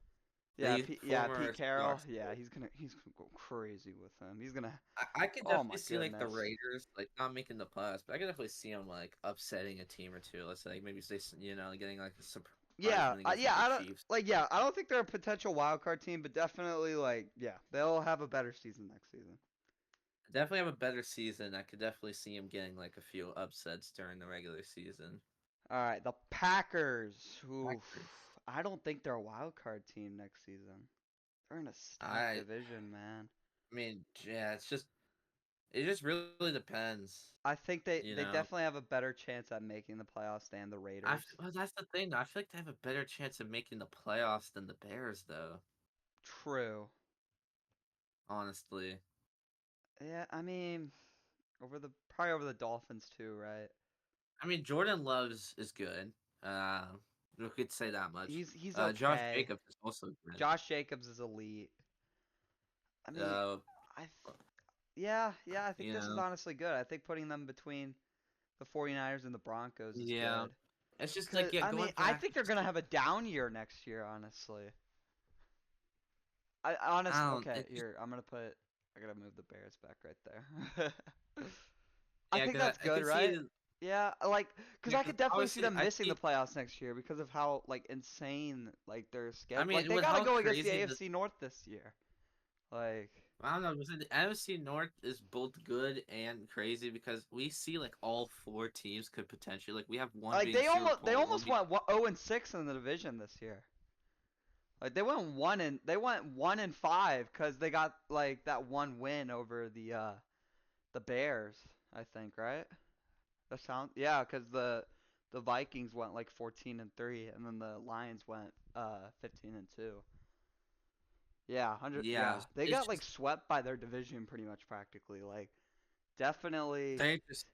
Yeah, the Pete former Carroll. Seahawks Yeah, coach. he's gonna go crazy with them. He's gonna. I could Oh my definitely see like the goodness. Raiders like not making the playoffs, but I could definitely see them like upsetting a team or two. Let's say like maybe they getting like a surprise Yeah, win against yeah. like the I don't Chiefs. like. Yeah, I don't think they're a potential wild card team, but definitely like, yeah, they'll have a better season next season. Definitely have a better season. I could definitely see them getting like a few upsets during the regular season. All right, the Packers. Oof. Packers. I don't think they're a wild card team next season. They're in a stacked I division, man. I mean, yeah, it just really depends, I think you they know. definitely have a better chance at making the playoffs than the Raiders. Well, that's the thing. Though. I feel like they have a better chance of making the playoffs than the Bears, though. True. Honestly, Yeah, I mean, probably over the Dolphins too, right? I mean Jordan Love's is good. Uh, we could say that much. He's Josh okay. Jacobs is also good. Josh Jacobs is elite. I mean, Uh, I yeah, yeah, I think you this is know, honestly good. I think putting them between the 49ers and the Broncos is yeah. good. It's just Cause like yeah, I mean, going I back. think they're gonna have a down year next year, honestly. I don't. Okay, It's just here, I gotta move the Bears back right there. I yeah, think 'cause that's I good, could see right? it. Yeah, like, cause Yeah, I 'cause could definitely see obviously them I missing the see. playoffs next year because of how like insane like their I schedule. Like mean, they with gotta how go against the crazy the AFC North this year. Like, I don't know. The NFC North is both good and crazy because we see like all four teams could potentially like we have one being Super they Bowl, one almost being went 0-6 in the division this year. Like they went 1-5 because they got like that one win over the Bears, I think, right? That sound yeah, because the Vikings went like 14-3, and then the Lions went 15-2. Yeah, 100. yeah. Yeah, they It's got like just swept by their division pretty much practically. Like definitely, they just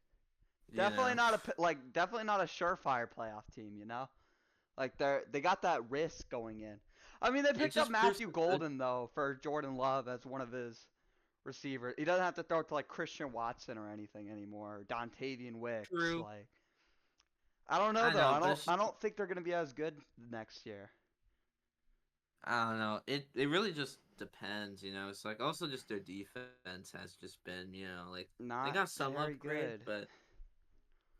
You Definitely know, not definitely not a surefire playoff team. Like they got that risk going in. I mean, they it picked up just proves Matthew the good. Golden though for Jordan Love as one of his receivers. He doesn't have to throw it to like Christian Watson or anything anymore. Or Dontavian Wicks. True. Like I don't know I though. know, I but don't it's I just don't think they're gonna be as good next year. I don't know. It really just depends, you know. It's like also just their defense has just been, you know, like they Not got some very upgrades, good. but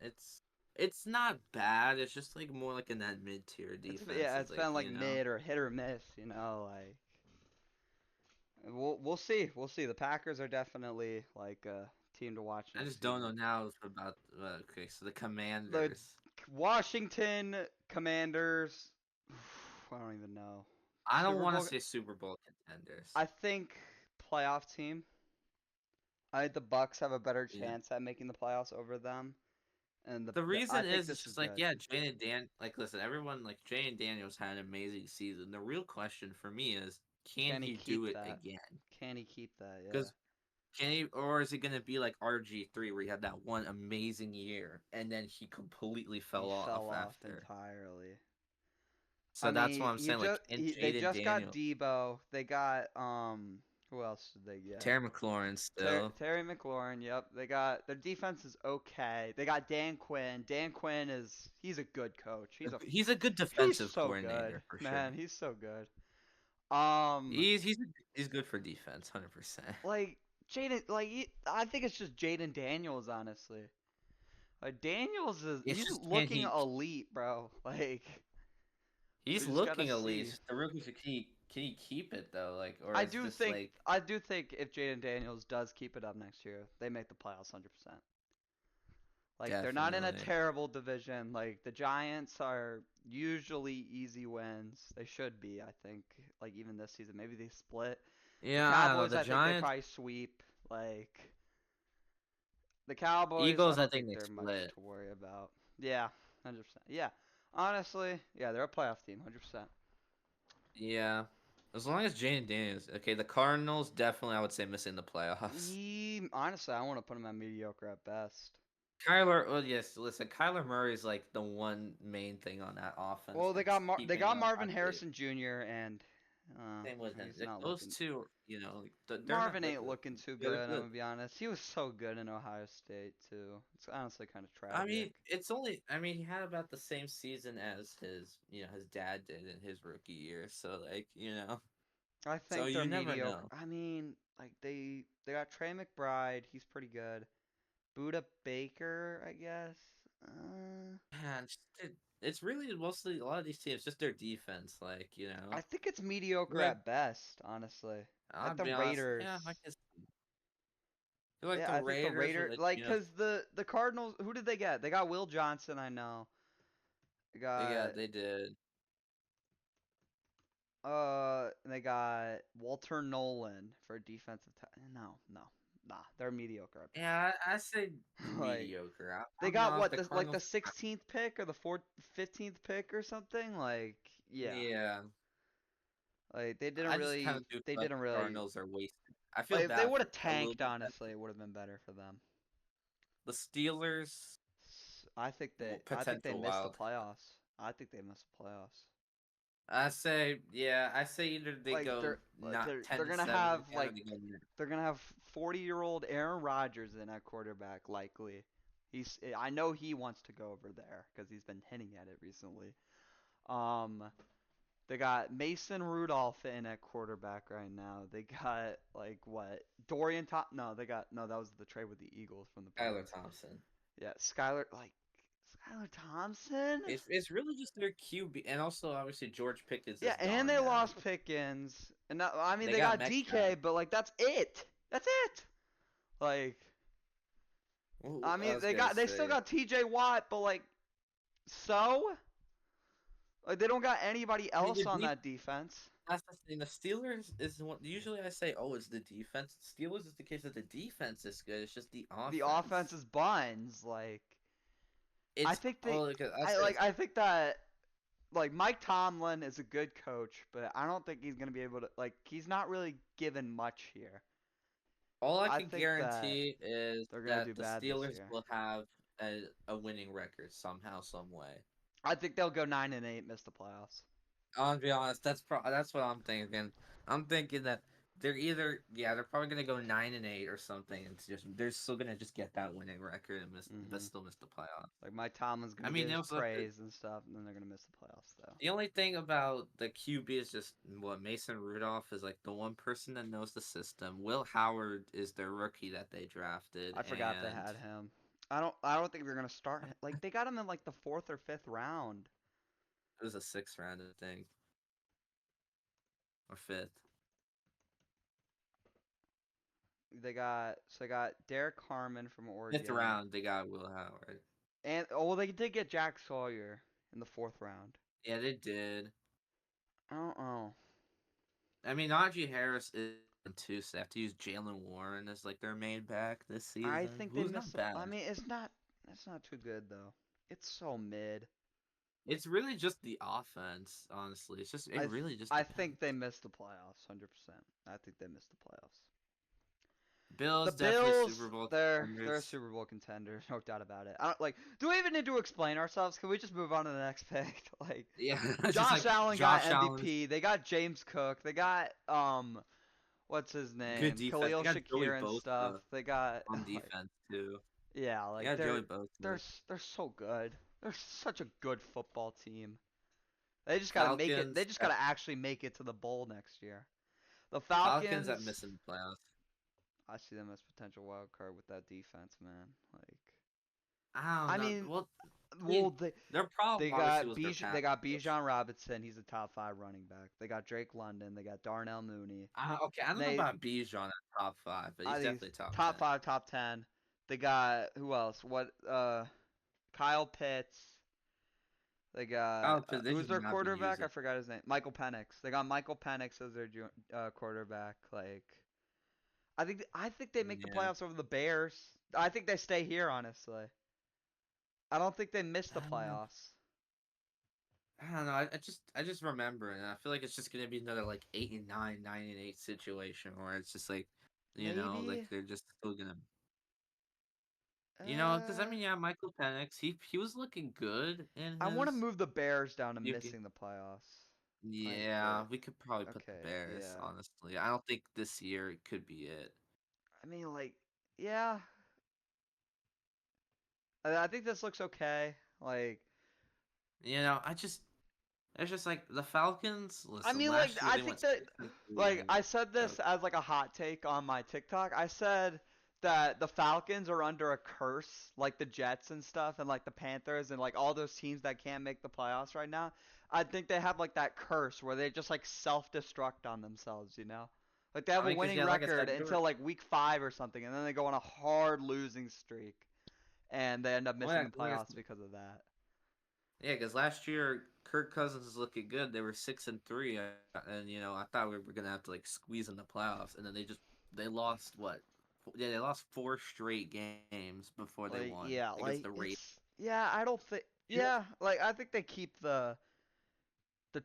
it's it's not bad. It's just like more like in that mid tier defense. Yeah, It's it's like, been like you know. mid or hit or miss. Like we'll see. We'll see. The Packers are definitely like a team to watch I next just don't season. know now about okay, so the The Commanders. Washington Commanders. I don't even know. I don't Super want to Bowl. say Super Bowl contenders. I think playoff team. I think the Bucks have a better Yeah. chance at making the playoffs over them, and The I reason think is it's this is just like, good. yeah, Jane and Dan, like, listen, everyone, like, Jane and Daniels had an amazing season. The real question for me is, can Can he he do keep it that? again? Can he keep that? Yeah. Because can he, or is it going to be like RG3 where he had that one amazing year and then he completely He fell fell off off after? entirely. I So that's what mean, I'm saying. Like, can they Jaden just got Daniel, Debo. They got who else did they get? Terry McLaurin still, Terry McLaurin. Yep. They got their defense is okay. They got Dan Quinn. Dan Quinn he's a good coach. he's a good He's defensive so good, coordinator for sure. man. He's so good. Um, He's good for defense, 100%. like Jaden, I think it's just Jaden Daniels, honestly. Like Daniels It's he's just looking elite, bro. Like we he's just gotta looking elite. It's see. just the real question, can he keep it though? Like, or is this like I do think if Jaden Daniels does keep it up next year, they make the playoffs 100%. Like they're not in a definitely? terrible division. Like the Giants are usually easy wins. They should be, I think. Like even this season, maybe they split. The Yeah, I don't know. Cowboys, The I think they Giants, probably sweep. Like the Cowboys, I Eagles, I don't think think they they're much split. to worry about. Yeah, 100%. Yeah, honestly, yeah, they're a playoff team, 100%. Yeah, as long as Jane Daniels. Okay, the Cardinals definitely, I would say, missing the playoffs. Honestly, I want to put them at mediocre at best. Kyler, well, yes, listen, Kyler Murray is like the one main thing on that offense Well, that's They keeping got them, I Marvin believe. Harrison Jr. and Same with him. he's Like, not those looking. two, you know, like, they're not Marvin like ain't looking too they're good. I'm good. gonna be honest. He was so good in Ohio State too. It's honestly kind of I tragic. mean, it's only. I mean, he had about the same season as his, you know, his dad did in his rookie year. So, like, you know, I so think they're you never mediocre. know. I mean, like they got Trey McBride. He's pretty good. Buda Baker, I guess. Man, it's really mostly a lot of these teams, just their defense. Like, you I know, think it's mediocre like at best, honestly. I'll Like the be honest. Raiders. Yeah, I guess. Like Yeah, the I think the Raiders, or Raiders, like, like, you know, cause the Cardinals. Who did they get? They got Will Johnson. I know. They yeah, got they did. They got Walter Nolan for defensive. No, no, nah. They're mediocre at best. Yeah, I say Like mediocre. they I'll be got honest. what The the Cardinals. 16th pick or the 15th pick or something. Like yeah, Yeah, like I just kind of do they feel like didn't the really Cardinals are wasted. I feel like if they bad would for have a little tanked. bit bad Honestly, for it would have been better for them. the Steelers. I think they Potential missed the wild. playoffs. I think they missed the playoffs. I say, yeah, I say either they Like go not they're ten and gonna seven have again, or they go. they're gonna have 40-year-old Aaron Rodgers in at quarterback likely. I know he wants to go over there because he's been hinting at it recently. Um, they got Mason Rudolph in at quarterback right now. They got like what Dorian Top? No, they got no. That was the trade with the Eagles from the Tyler Browns. Thompson. Yeah, Skylar Thompson. It's really just their QB, and also obviously George Pickens Yeah, is and gone they now. lost Pickens, and I mean They they got got Metcalf. DK, but like that's it. That's it. Like I I mean was gonna they still say got TJ Watt, but like so like they don't got anybody I mean, else on that defense. that's the thing. The Steelers is one. Usually, I say, "Oh, it's the defense." Steelers is the case that the defense is good. It's just the The offense offense. is buns. Like I It's think they oh, because I say I think that like Mike Tomlin is a good coach, but I don't think he's gonna be able to like he's not really given much here. all I I can think that guarantee is they're gonna do that the bad this Steelers year. will have a winning record somehow, some way. I think they'll go 9-8, miss the playoffs. I'll be honest. That's what I'm thinking. I'm thinking that they're probably gonna go 9-8 or something, and they're still gonna just get that winning record and still miss the playoffs. Like Mike Tomlin's I gonna mean, get they his also have to, praise and stuff, and then they're gonna miss the playoffs though. the only thing about the QB is just what Mason Rudolph is like the one person that knows the system. Will Howard is their rookie that they drafted. I forgot they had him. I don't think they're gonna start him. Like they got him in like the 4th or 5th round. It was a 6th round, I think, or 5th. They got Derek Harmon from Oregon. 5th round, they got Will Howard. And well, they did get Jack Sawyer in the 4th round. Yeah, they did. I don't know. I mean, Najee Harris is too, so they have to use Jalen Warren as like their main back this season. I think they Who's missed. not bad. I mean, it's not too good though. It's so mid. It's really just the offense, honestly. It's just really just. I think they missed the playoffs, 100%. I think they missed the playoffs. Bills, The definitely Bills, Super Bowl they're contenders. Super Bowl contenders, no doubt about it. I don't like. Do we even need to explain ourselves? Can we just move on to the next pick? Like, Yeah, just Josh like Allen Josh got Allen's MVP. They got James Cook. They got what's his name? good defense. Khalil They got Joey Shakir and Bosa stuff. They got on like, defense too. yeah, like Yeah, Joey they're Bosa. they're so good. They're such a good football team. They just gotta make it. They just gotta actually make it to the bowl next year. The Falcons that missing the playoffs. I see them as potential wild card with that defense, man. Like, I don't know. mean, well, they their problem got obviously was their They got pass rush. Bijan Robinson. He's a top 5 running back. They got Drake London. They got Darnell Mooney. Okay, I don't know about Bijan at top 5, but he's definitely top 10. 5, top 10. They got who else? What? Kyle Pitts. They got who's their quarterback? I forgot his name. Michael Penix. They got Michael Penix as their quarterback. Like, I think they make the playoffs over the Bears. I think they stay here, honestly. I don't think they miss the playoffs. I don't know. I just remember, and I feel like it's just gonna be another like 8-9, 9-8 situation where it's just like, you know, like they're just still gonna. You know, because I mean, yeah, Michael Penix, he was looking good in his. I want to move the Bears down to missing the playoffs. Yeah, we could probably put the Bears, honestly. I don't think this year it could be it. I mean, like, yeah. I think this looks okay. Like, you know, it's just like the Falcons. Listen, I mean, like, I think that, like, I said this as like a hot take on my TikTok. I said that the Falcons are under a curse, like the Jets and stuff, and like the Panthers and like all those teams that can't make the playoffs right now. I think they have like that curse where they just like self-destruct on themselves, you know? Like they have a winning record until like week 5 or something, and then they go on a hard losing streak, and they end up missing the playoffs because of that. Yeah, because last year Kirk Cousins was looking good. They were 6-3, and you know I thought we were gonna have to like squeeze in the playoffs, and then they lost what? Yeah, they lost 4 straight games before they won. Yeah, against the Raiders. Yeah, I don't think. Yeah, like I think they keep the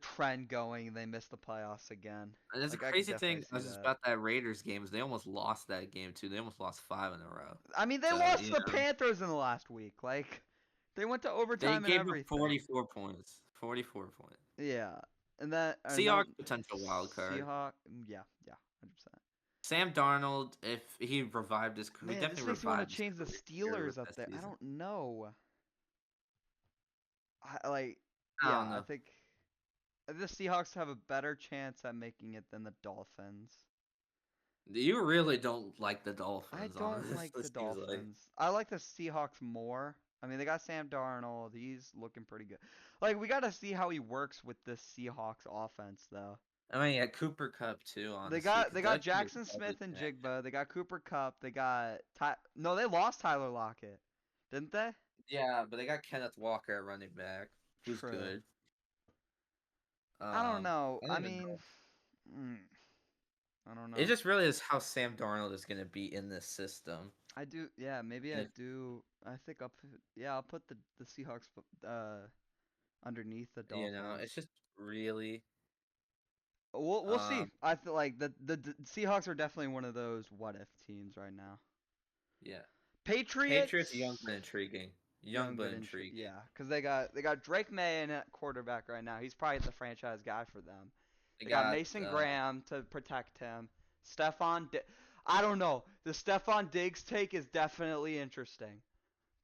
trend going and they miss the playoffs again. And there's like, a crazy thing about that Raiders game is they almost lost that game too. They almost lost 5 in a row. I mean, they lost to the Panthers in the last week. Like, they went to overtime they gave and everything. Them 44 points. 44 points. Yeah, and that Seahawks potential wild card. Yeah, 100%. Sam Darnold, if he revived his career, he definitely revived. Want to change the Steelers up there? I don't know. I think the Seahawks have a better chance at making it than the Dolphins. You really don't like the Dolphins. I don't like the Dolphins. I like the Seahawks more. I mean, they got Sam Darnold. He's looking pretty good. Like, we got to see how he works with this Seahawks offense, though. I mean, yeah, Cooper Kupp too. Honestly, they got Jackson Smith and Jigba. They got Cooper Kupp. They got no, they lost Tyler Lockett, didn't they? Yeah, but they got Kenneth Walker at running back, who's good. I don't know. I mean, I don't know. It just really is how Sam Darnold is going to be in this system. I do. Yeah, maybe I do. I think I'll put the Seahawks underneath the Dolphins. You know, it's just really. We'll see. I feel like the Seahawks are definitely one of those what if teams right now. Yeah. Patriots are young and intriguing. Young but intriguing. Yeah, because they got Drake May in at quarterback right now. He's probably the franchise guy for them. They They got got Mason Graham to protect him. I don't know. The Stephon Diggs take is definitely interesting.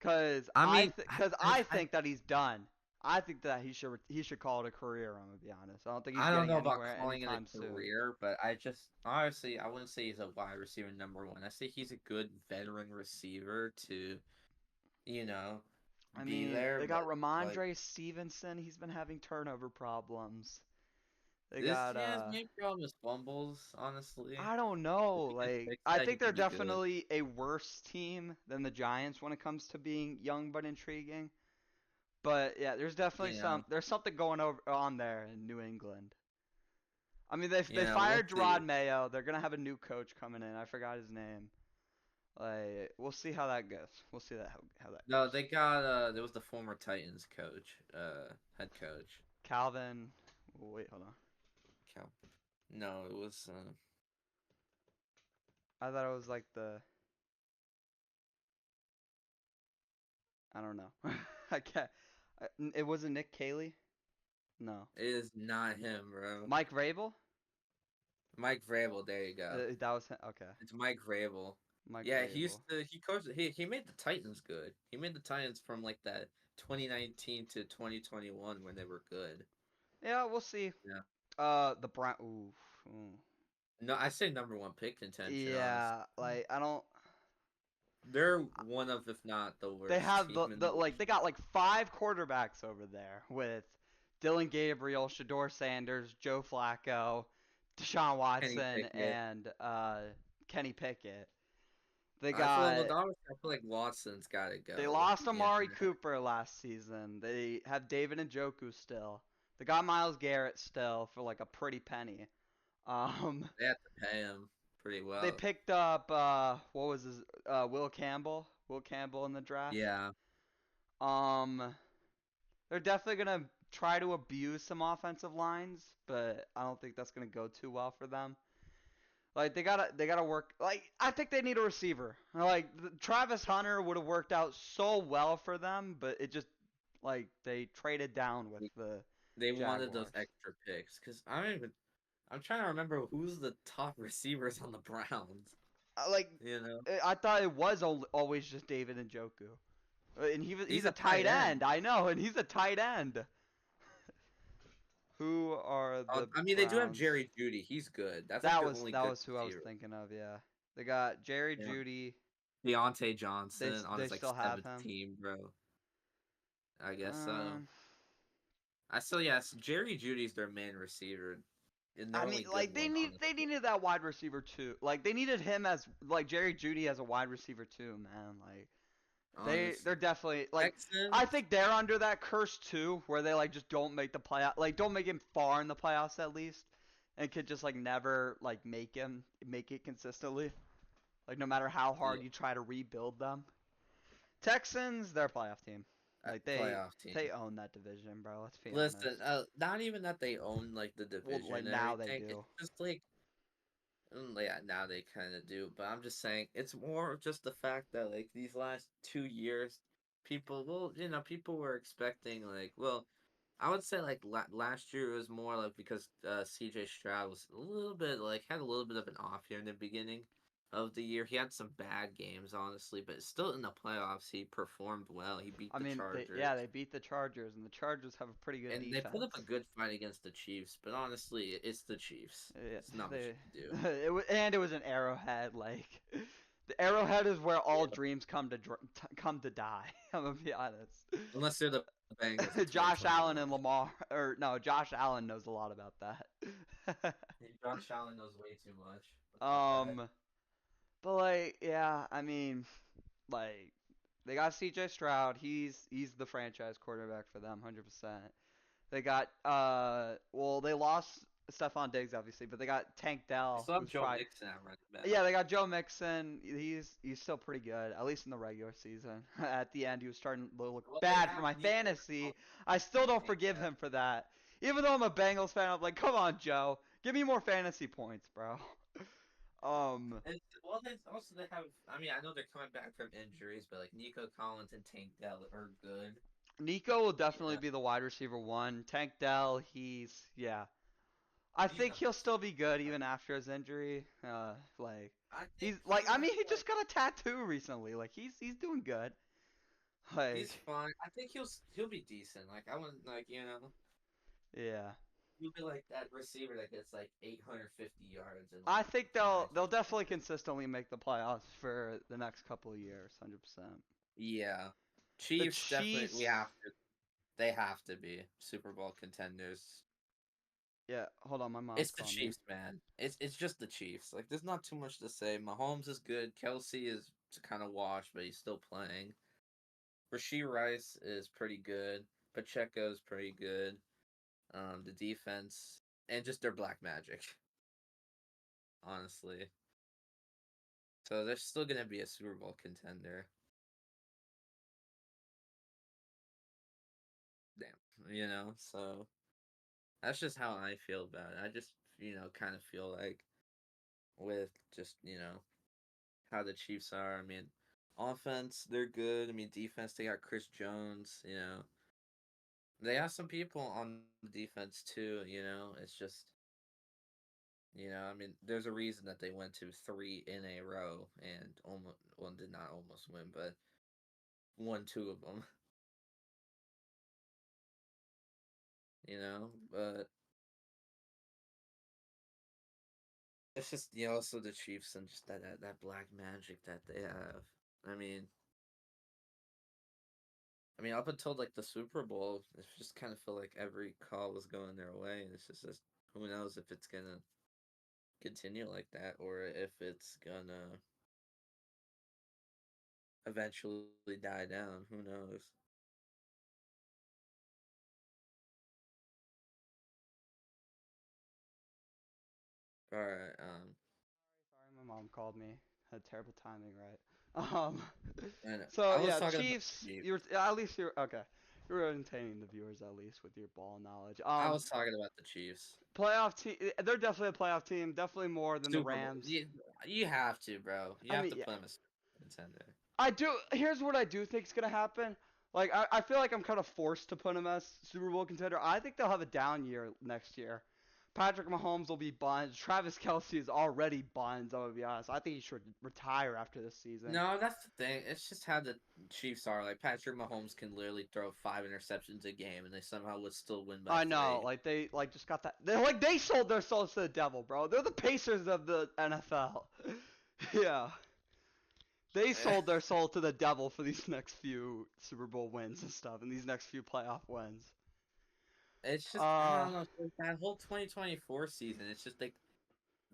Cause I mean, I think that he's done. I think that he should call it a career. I'm gonna be honest. I don't think he's I don't getting know about anywhere calling it anytime a soon. career, but I just honestly I wouldn't say he's a wide receiver #1. I say he's a good veteran receiver to, you know, I be mean, there. they got But like Ramondre Stevenson. He's been having turnover problems. They this, got yeah, his main problem is fumbles. Honestly, I don't if know. he can Like fix I that, he think can they're be good. definitely a worse team than the Giants when it comes to being young but intriguing. But yeah, Yeah, there's something going on there in New England. I mean, they yeah, we'll fired see. Gerard Mayo. They're gonna have a new coach coming in. I forgot his name. Like, we'll see how that goes. We'll see how that No, goes. they got there was the former Titans coach, head coach. Calvin, wait, hold on. Cal. No, it was I thought it was like the I don't know. I can't. It wasn't Nick Cayley. No. it is not him, bro. Mike Vrabel. Mike Vrabel, there you go. That was him. Okay. It's Mike Vrabel. Mike Yeah, he Vrabel. used to he coached he made the Titans good. He made the Titans from like that 2019 to 2021 when they were good. Yeah, we'll see. Yeah. The Brown. Ooh. Ooh. No, I say #1 pick contention, honestly. Yeah, like I don't. They're one of, if not the They worst have team in the league. they got like five quarterbacks over there with Dylan Gabriel, Shador Sanders, Joe Flacco, Deshaun Kenny Watson, Pickett. and Kenny Pickett. They I feel got well, honestly, I feel like Watson's got to they go. lost Yeah, Amari Cooper last season. They have David Njoku still. They got Miles Garrett still for like a pretty penny. Um, they have to pay him pretty they well. picked up what was his Will Campbell. Will Campbell in the draft. Yeah. Um, they're definitely gonna try to abuse some offensive lines, but I don't think that's gonna go too well for them. Like they gotta work. Like I think they need a receiver. Like Travis Hunter would have worked out so well for them, but it just like they traded down with the They wanted those Jaguars. extra picks because I don't even. I'm trying to remember who's the top receivers on the Browns. Like You know, I thought it was always just David Njoku, and he's he's a a tight tight end. end. I know, and he's a tight end. Who are the I mean, they do have Browns? Jerry Judy. He's good. That's like their only That good was who I was receiver. thinking of. Yeah, they got Jerry Yeah. Judy. Deontay Johnson on They his like still have seventh him. team, bro. I guess so. Um, I still yes, Jerry Judy's their main receiver, and their I mean, only good like one, they honestly. needed that wide receiver too. Like they needed him as like Jerry Judy as a wide receiver too, man. Like they're Honestly, definitely like I Texans. think they're under that curse too, where they like just don't make the playoff, like don't make him far in the playoffs at least, and could just like never like make it consistently. Like no matter how Yeah, hard you try to rebuild them. Texans, they're a playoff team. Like playoff team. they own that division, bro. Let's be Listen, honest. not even that they own like the Well, like division and now they everything. It's do. just like, yeah, now they kind of do. But I'm just saying, it's more of just the fact that like these last 2 years, people were expecting like, well, I would say like last year it was more like because C.J. Stroud was a little bit like had a little bit of an off year in the beginning of the year. He had some bad games, honestly, but still in the playoffs he performed well. He beat I the mean, Chargers. they beat the Chargers, and the Chargers have a pretty good And they put up defense. a good fight against the Chiefs, but honestly, it's the Chiefs. Yeah, It's not much they, you can do. and it was an Arrowhead. Like, the Arrowhead is where all Yeah. dreams come to die. I'm gonna be honest. Unless they're the Bengals in Josh Allen 2021. and Lamar, or no, Josh Allen knows a lot about that. Josh Allen knows way too much with that guy. um, but like, yeah, I mean, like, they got C.J. Stroud. He's the franchise quarterback for them, 100%. They got well, they lost Stephon Diggs obviously, but they got Tank They Dell, still have who's Joe probably Mixon at running back. yeah, they got Joe Mixon. He's still pretty good, at least in the regular season. At the end, he was starting to look Well, bad for my neither fantasy. I still don't Tank forgive Dell. him for that. Even though I'm a Bengals fan, I'm like, come on, Joe, give me more fantasy points, bro. Well, they have. I mean, I know they're coming back from injuries, but like Nico Collins and Tank Dell are good. Nico will You definitely know, be the wide receiver one. Tank Dell, yeah. I he's think not he'll that still serious. be good even after his injury. Like I he's think like he I has mean he like just got a tattoo recently. Like he's doing good. he's Like fine. I think he'll be decent. Like I wouldn't like yeah. he'll be like that receiver that gets like 850 yards and I like think nine they'll definitely touchdowns. consistently make the playoffs for the next couple of years, 100%. Yeah, The Chiefs definitely. We Chiefs, have to. They have to be Super Bowl contenders. yeah, hold on, my mom's It's the calling me. Chiefs, man. It's just the Chiefs. Like, there's not too much to say. Mahomes is good. Kelsey is kind of washed, but he's still playing. Rasheed Rice is pretty good. Pacheco is pretty good. The defense and just their black magic, honestly. So they're still gonna be a Super Bowl contender. Damn, So that's just how I feel about it. I just kind of feel like with just how the Chiefs are. I mean, offense, they're good. I mean, defense, they got Chris Jones. They have some people on the defense too. It's just I mean, there's a reason that they went to three in a row and almost one did not almost win, but won two of them. But it's just also the Chiefs and just that black magic that they have. I mean, up until like the Super Bowl, it just kind of felt like every call was going their way, and it's just who knows if it's gonna continue like that or if it's gonna eventually die down. Who knows? All right. Sorry, my mom called me. Had terrible timing, right? And So I was yeah, talking about Chiefs. the Chiefs. You're at least you're okay. You're entertaining the viewers at least with your ball knowledge. I was talking about the Chiefs. Playoff team. They're definitely a playoff team. Definitely more than the Super Bowl. Rams. You have to, bro. You I have mean, to yeah. put them as contender. I do. Here's what I do think is gonna happen. Like I feel like I'm kind of forced to put them as Super Bowl contender. I think they'll have a down year next year. Patrick Mahomes will be buns. Travis Kelsey is already buns. I'm gonna be honest. I think he should retire after this season. No, that's the thing. It's just how the Chiefs are. Like Patrick Mahomes can literally throw 5 interceptions a game, and they somehow would still win by I know, 3. like they like just got that. They sold their souls to the devil, bro. They're the Pacers of the NFL. Yeah, they sold their soul to the devil for these next few Super Bowl wins and stuff, and these next few playoff wins. It's just I Uh, don't know. That whole 2024 season, it's just like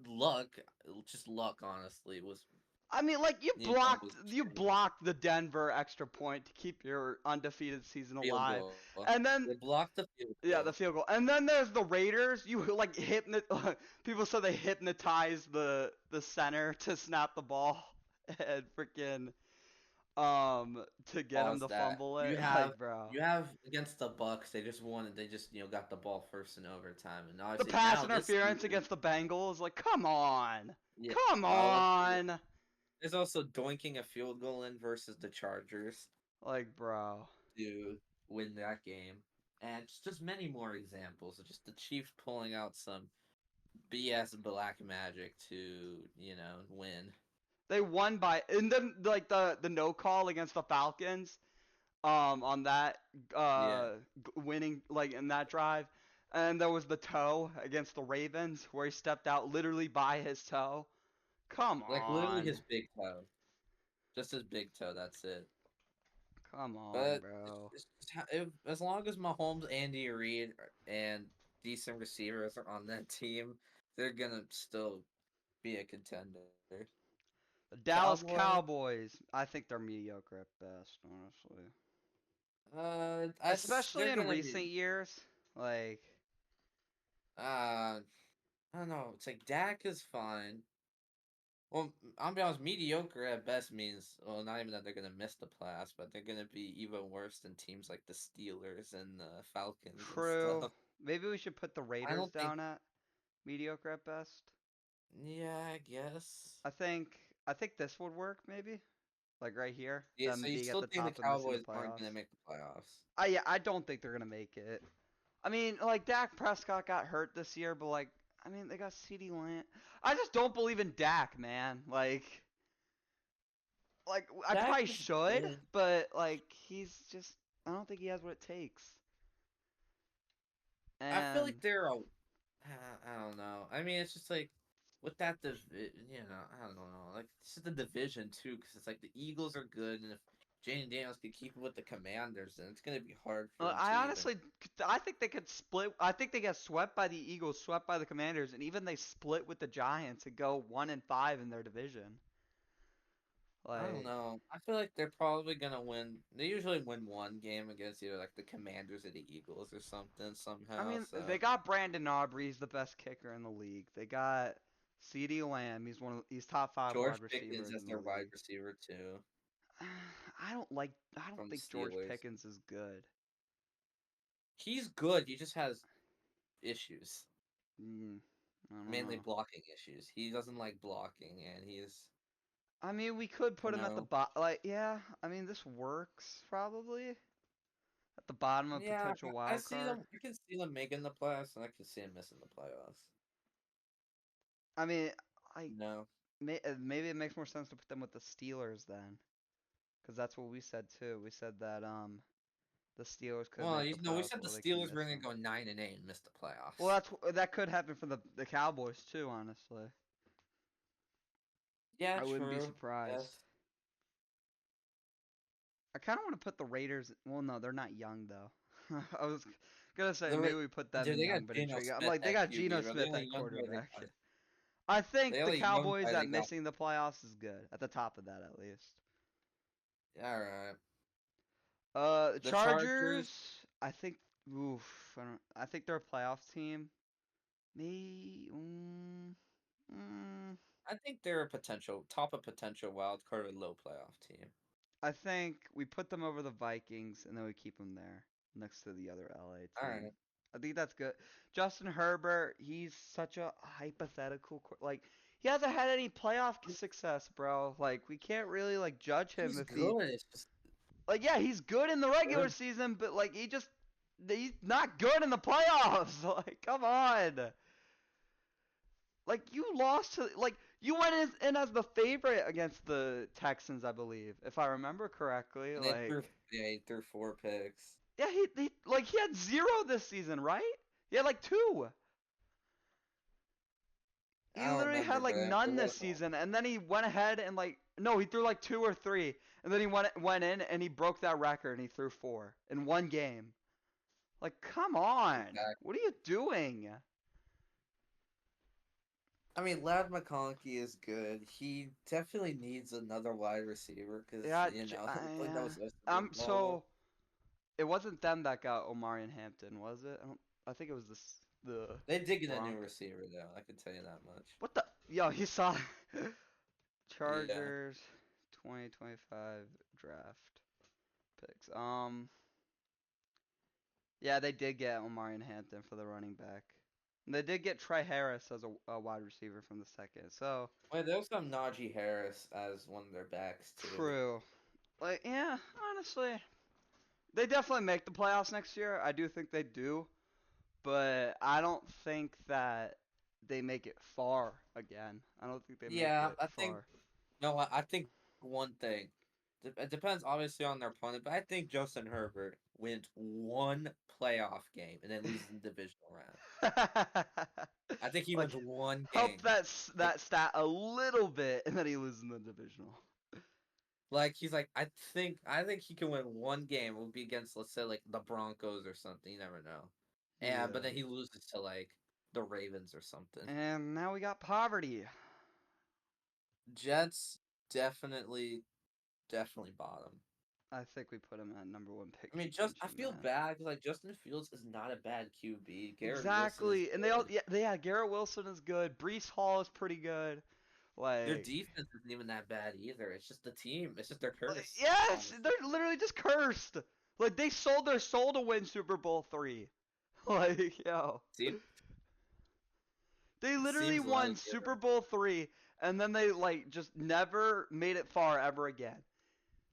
luck. Just luck, honestly, I mean, like was you changing. blocked the Denver extra point to keep your undefeated season Field alive, goal. and then They blocked the field yeah, the goal. field goal, and then there's the Raiders. You like people said they hypnotized the center to snap the ball and freaking to get him Pause to that. fumble You it. have Like, bro, you have against the Bucks. They just won. They just got the ball first in overtime, and the obviously pass now this interference season, against the Bengals. Like, come on, yeah. come on. There's also doinking a field goal in versus the Chargers Like, bro. to win that game, and just many more examples of just the Chiefs pulling out some BS black magic to win. They won by and then like the no call against the Falcons on that Yeah, winning like in that drive. And there was the toe against the Ravens where he stepped out literally by his toe. Come like literally on. his big toe, just his big toe. That's it. Come on, But bro. as long as Mahomes, Andy Reid, and decent receivers are on that team, they're gonna still be a contender. The Dallas Cowboys, Cowboys, I think they're mediocre at best, honestly. they're Especially in gonna be. recent years. Like, I don't know. It's like Dak is fine. Well, I'll be honest, mediocre at best means, well, not even that they're gonna miss the playoffs, but they're gonna be even worse than teams like the Steelers and the Falcons and true. stuff. Maybe we should put the I Raiders don't think down at mediocre at best. Yeah, I guess. I think this would work maybe, like right here, Yeah, them so you being at still the think the top and missing the Cowboys aren't playoffs. gonna make the playoffs? I don't think they're gonna make it. I mean, like Dak Prescott got hurt this year, but like I mean they got CeeDee Lamb. I just don't believe in Dak, man. Like I Dak probably is should, good. but like he's just I don't think he has what it takes. I feel And like they're a. I don't know. I mean, it's just like with that I don't know. Like it's just the division too, because it's like the Eagles are good, and if Jane Daniels could keep it with the Commanders, then it's gonna be hard for them to I even. honestly, I think they could split. I think they get swept by the Eagles, swept by the Commanders, and even they split with the Giants and go 1-5 in their division. I don't Like, know. I feel like they're probably gonna win. They usually win one game against either like the Commanders or the Eagles or something I somehow. mean, they So got Brandon Aubrey. He's the best kicker in the league. They got CeeDee Lamb. He's top five George wide Pickens receivers as in the their wide league. receiver too I don't from the think George Steelers. Pickens is good. He's good. He just has issues, Mm, I don't mainly know. blocking issues. He doesn't like blocking, and he's I mean, we could you put him at the know bottom. Like, yeah. I mean, this works probably at the bottom of yeah. potential I wild see card. them. I can see them making the playoffs, and I can see them missing the playoffs. I mean, I No. maybe it makes more sense to put them with the Steelers then, because that's what we said too. We said that the Steelers could Well, make the we playoffs said the or they could Steelers miss were gonna them. go 9-8 and miss the Well, playoffs. that could happen for the Cowboys too. Honestly, Yeah, I wouldn't be true. Yes. surprised. I kind of want to put the Raiders. Well, no, they're not young though. I was gonna say The maybe we put them Dude, in they got young but Geno intriguing. I'm Smith like they at got Geno QB, bro. The Smith only at young guy they quarterback. got. I The think the only young Cowboys guy they at got. missing the playoffs is good at the top of that at least. All right. The The Chargers. Chargers. I think. Oof. I think they're a playoff team. Me. I think they're a potential top of potential wild card or low playoff team. I think we put them over the Vikings and then we keep them there next to the other LA All team. right. I think that's good. Justin Herbert, he's such a hypothetical like he hasn't had any playoff success, bro. Like we can't really like judge him He's if he good. It's just like yeah, he's good in the regular good. season, but like he's not good in the playoffs. Like come on. Like you lost to like you went in as the favorite against the Texans, I believe, if I remember correctly. And they threw Like yeah, he threw 4 picks. yeah, he had zero this season, right? He had like two. I He don't literally remember, had but like it none this wasn't. season, and then he went ahead and like no, he threw like two or three, and then he went in and he broke that record and he threw four in one game. Like, come on, Exactly. what are you doing? I mean, Lad McConkey is good. He definitely needs another wide receiver because Yeah, like that was the Bowl. so it wasn't them that got Omarion Hampton, was it? I think it was the They did get a new Bronc. receiver though. I can tell you that much. What the? Yo, he saw Yeah. Chargers 2025 draft picks. Yeah, they did get Omarion Hampton for the running back. And they did get Trey Harris as a wide receiver from the second. So Wait, there was some Najee Harris as one of their backs too. true. Like, yeah, honestly, they definitely make the playoffs next year. I do think they do, but I don't think that they make it far again. I don't think they make Yeah, it I think far. no. I think one thing. It depends obviously on their opponent, but I think Justin Herbert wins one playoff game and then loses in the divisional round. I think he Like wins one help game. that stat a little bit, and then he loses in the divisional. Like he's like, I think he can win one game. It will be against, let's say, like the Broncos or something. You never know. And but Yeah. then he loses to like the Ravens or something. And now we got poverty. Jets definitely, definitely bottom. I think we put him at number one pick I mean, just I contention, feel man. bad because like Justin Fields is not a bad QB. Garrett Wilson is Exactly. And good. yeah, Garrett Wilson is good. Brees Hall is pretty good. Their Like, defense isn't even that bad either. It's just the team. It's just their curse. yes, Honestly. they're literally just cursed. Like they sold their soul to win Super Bowl 3. Like, yo. See, They literally Seems won like it. Super Bowl 3 and then they like just never made it far ever again.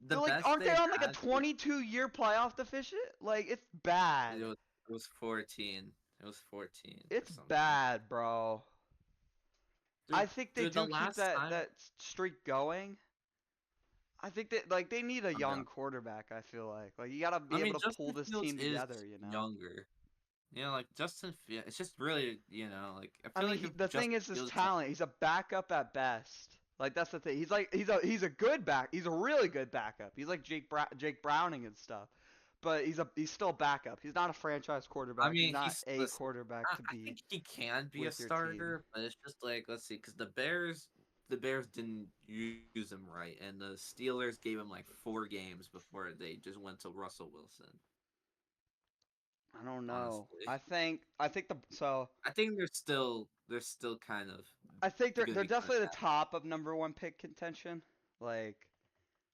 The They're like, best aren't they they on like a had, 22-year playoff deficit? Like, it's bad. it was 14. It was 14 or It's something. bad, bro. I think they Dude, the do keep last time. that streak going. I think that like they need a I'm young down. quarterback. I feel like you gotta I be able mean, to pull Justin this Fields team is together. You know. younger. You know, like Justin Fields. It's just really, like I I feel mean, like if the thing Justin is his Fields. talent. He's a backup at best. Like that's the thing. He's a good back. He's a really good backup. He's like Jake Browning and stuff. But he's still a backup. He's not a franchise I quarterback. He's mean, not he's a listen. quarterback to I be think he can be a with your team. starter, but it's just like let's see, because the Bears didn't use him right, and the Steelers gave him like 4 games before they just went to Russell Wilson. I don't know. Honestly, I think I think they're still kind of I think gonna they're be kind of definitely the bad. top of number one pick contention. Like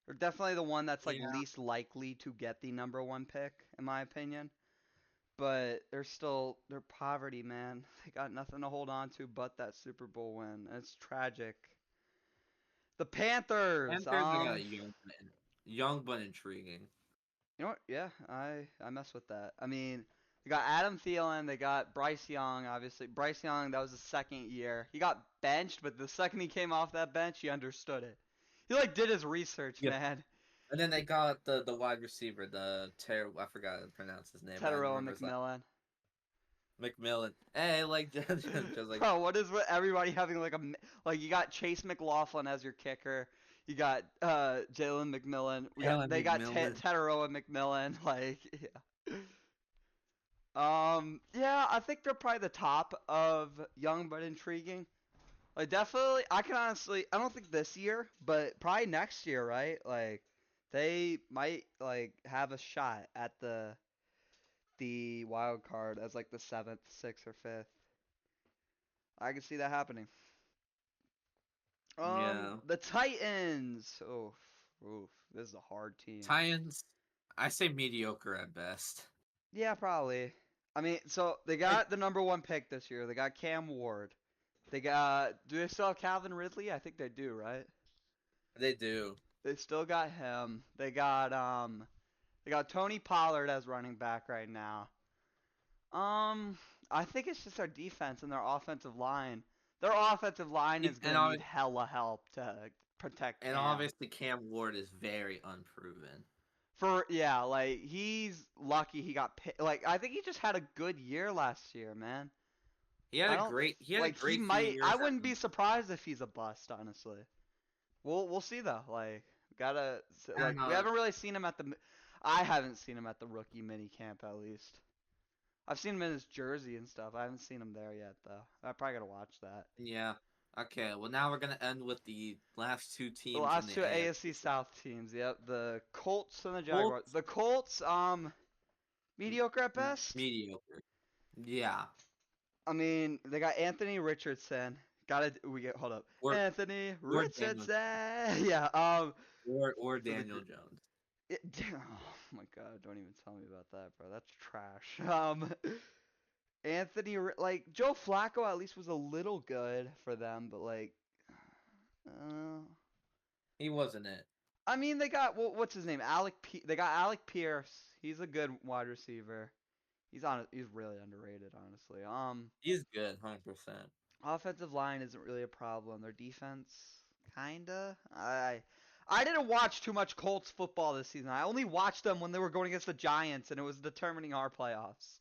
they're definitely the one that's like Yeah, least likely to get the number one pick, in my opinion. But they're poverty, man. They got nothing to hold on to but that Super Bowl win. It's tragic. The Panthers. Panthers are got a young but intriguing. You know what? Yeah, I mess with that. I mean, they got Adam Thielen, they got Bryce Young, obviously. Bryce Young, that was his second year. He got benched, but the second he came off that bench, he understood it. He like did his research, Yeah, man. and then they got the wide receiver, I forgot to pronounce his name, but I Tetero remember his last. McMillan. McMillan. Hey, like just like Bro, what is with everybody having like you got Chase McLaughlin as your kicker. You got Jalen McMillan. Alan They got McMillan. Tetero McMillan. Like yeah. Yeah, I think they're probably the top of young but intriguing. Like definitely, I don't think this year, but probably next year, right? Like they might like have a shot at the wild card as like the seventh, sixth, or fifth. I can see that happening. Yeah. The Titans. Oof, oof. This is a hard team. Titans, I say mediocre at best. Yeah, probably. I mean, so they Like got the number one pick this year. They got Cam Ward. They got. Do they still have Calvin Ridley? I think they do, right? they do. They still got him. They got Tony Pollard as running back right now. I think it's just their defense and their offensive line. Their offensive line is And gonna need hella help to protect Cam. obviously Cam Ward is very unproven. For yeah, like he's lucky he got like I think he just had a good year last year, man. I don't He had a like he great few might. I years wouldn't be surprised if he's a bust, honestly. We'll see though. Like and we haven't really seen him at the. I haven't seen him at the rookie mini camp at least. I've seen him in his jersey and stuff. I haven't seen him there yet though. I probably gotta watch that. yeah. Okay, well now we're gonna end with the last two The teams in last the two AFC. AFC South teams. Yep, the Colts and the Jaguars. Colts The Colts, mediocre at best. mediocre. Yeah. I mean, they got Anthony Richardson. Hold up. Or Anthony or Daniel Richardson. Yeah. or So Daniel Jones. oh my God! Don't even tell me about that, bro. That's trash. Like Joe Flacco at least was a little good for them, but like, uh, He wasn't it. I mean, they got what's his name? They got Alec Pierce. He's a good wide receiver. He's really underrated, honestly. He's good, 100%. Offensive line isn't really a problem. Their defense, kinda. I didn't watch too much Colts football this season. I only watched them when they were going against the Giants, and it was determining our playoffs.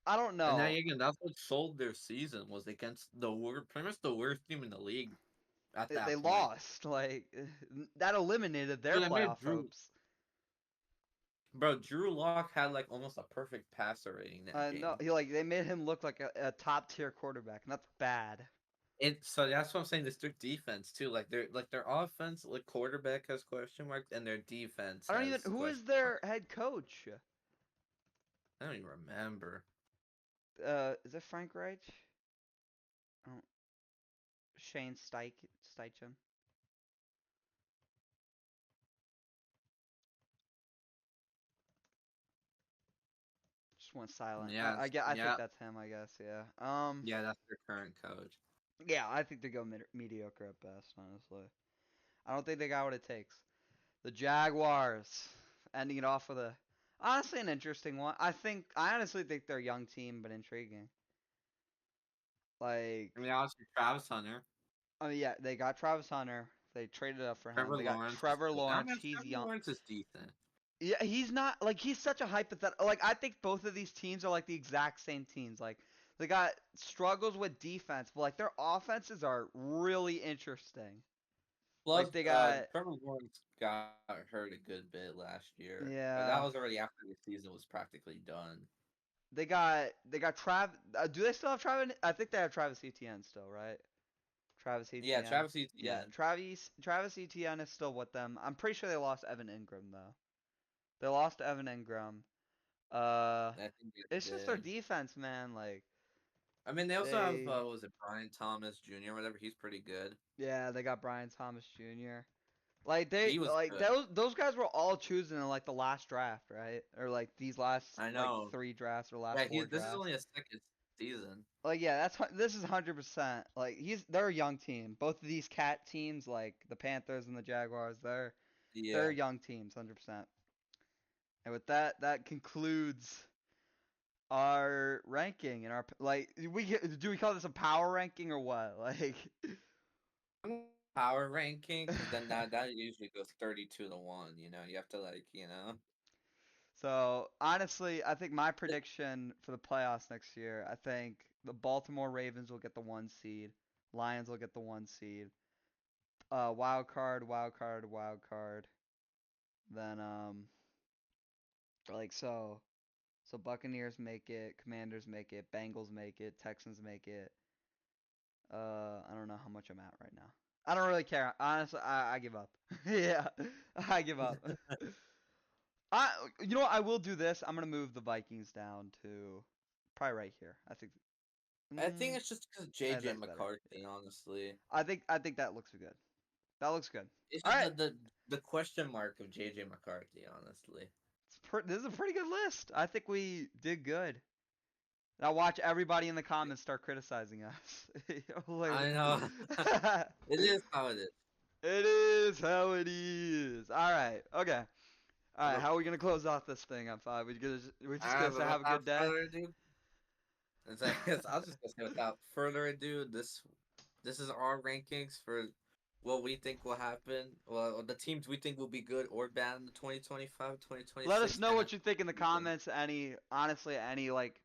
I don't And now know. again, that's what sold their season was against pretty much the worst team in the league at They that point. lost. Like that eliminated their Dude, I made playoff hopes. Drew Lock had like almost a perfect passer rating that No, game. they made him look like a top tier quarterback, and that's bad. So that's what I'm saying. This their defense too. Their offense, like quarterback has question marks, and their defense I don't even. has Who is question their marks. head coach? I don't even remember. Is it Frank Reich? Oh, Shane Steichen. Just went silent. Yeah, I think yeah, that's him. I guess. Yeah. yeah. That's their current coach. Yeah. I think they go mediocre at best. Honestly, I don't think they got what it takes. The Jaguars ending it off with a honestly an interesting one. I honestly think they're a young team but intriguing. Like, I mean, obviously Travis Hunter, oh yeah, they got Travis Hunter. They traded up for him. Trevor They got Lawrence. Trevor I Lawrence. mean, He's Trevor young. Lawrence is decent. Yeah, he's not like he's such a hypothetical. Like I think both of these teams are like the exact same teams. Like they got struggles with defense, but like their offenses are really interesting. Plus, Like they got Trevor Lawrence got hurt a good bit last year, but that yeah, was already after the season was practically done. they got Trav. Do they still have Travis? I think they have Travis Etienne still, right? Travis Yeah, Etienne. Travis Yeah, Etienne. Travis Etienne is still with them. I'm pretty sure they lost Evan Ingram though. They lost Evan Ingram. Uh, I think they it's just their did. defense, man. Like I mean, they also have they, what was it, Brian Thomas Jr. Whatever. He's pretty good. yeah, they got Brian Thomas Jr. He was Like good. those guys were all chosen in like the last draft, right? Or like these last I like know. 3 drafts or last Yeah, four this is drafts. only a second season. Like yeah, this is 100%. Like they're a young team. Both of these cat teams, like the Panthers and the Jaguars, they're Yeah. young teams, 100%. And with that, that concludes our ranking and our like do we call this a power ranking or what? Like Power ranking, because then that usually goes 32-1. You know, you have to like, you know. so honestly, I think my prediction for the playoffs next year, I think the Baltimore Ravens will get the 1 seed, Lions will get the 1 seed, wild card, wild card, wild card. Then like so Buccaneers make it, Commanders make it, Bengals make it, Texans make it. I don't know how much I'm at right now. I don't really care. Honestly, I give up. Yeah, I give up. I you know what? I will do this. I'm gonna move the Vikings down to probably right here. I think. I think Mm, it's just because JJ that's better. Yeah. McCarthy, honestly. I think that looks good. That looks good. It's All just right. the question mark of JJ McCarthy, honestly. This is a pretty good list. I think we did good. Now watch everybody in the comments start criticizing us. Like, I know. It is how it is. it is how it is. All right. Okay. All right. But How are we gonna close off this thing on five? We just gonna say have a without good day. further ado, it's like, I was just gonna say without further ado, this is our rankings for what we think will happen. Well, the teams we think will be good or bad in the 2025-2026 Let us know what you think in the NFL season. comments. Honestly, any like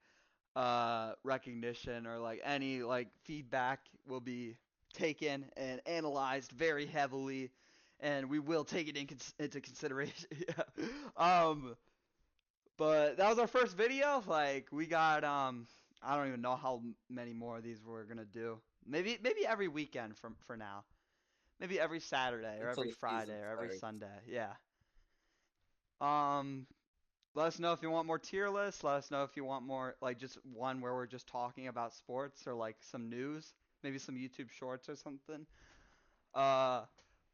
recognition or like any like feedback will be taken and analyzed very heavily, and we will take it into consideration. Yeah. But that was our first video. Like we got I don't even know how many more of these we're gonna do. Maybe every weekend from for now. Maybe every Saturday or Until every the season Friday or every starts. Sunday. Yeah. Um, Let us know if you want more tier lists. Let us know if you want more, like just one where we're just talking about sports or like some news, maybe some YouTube shorts or something. Uh,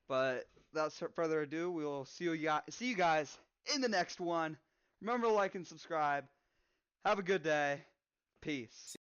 but without further ado, we will see you guys in the next one. Remember to like and subscribe. Have a good day. Peace.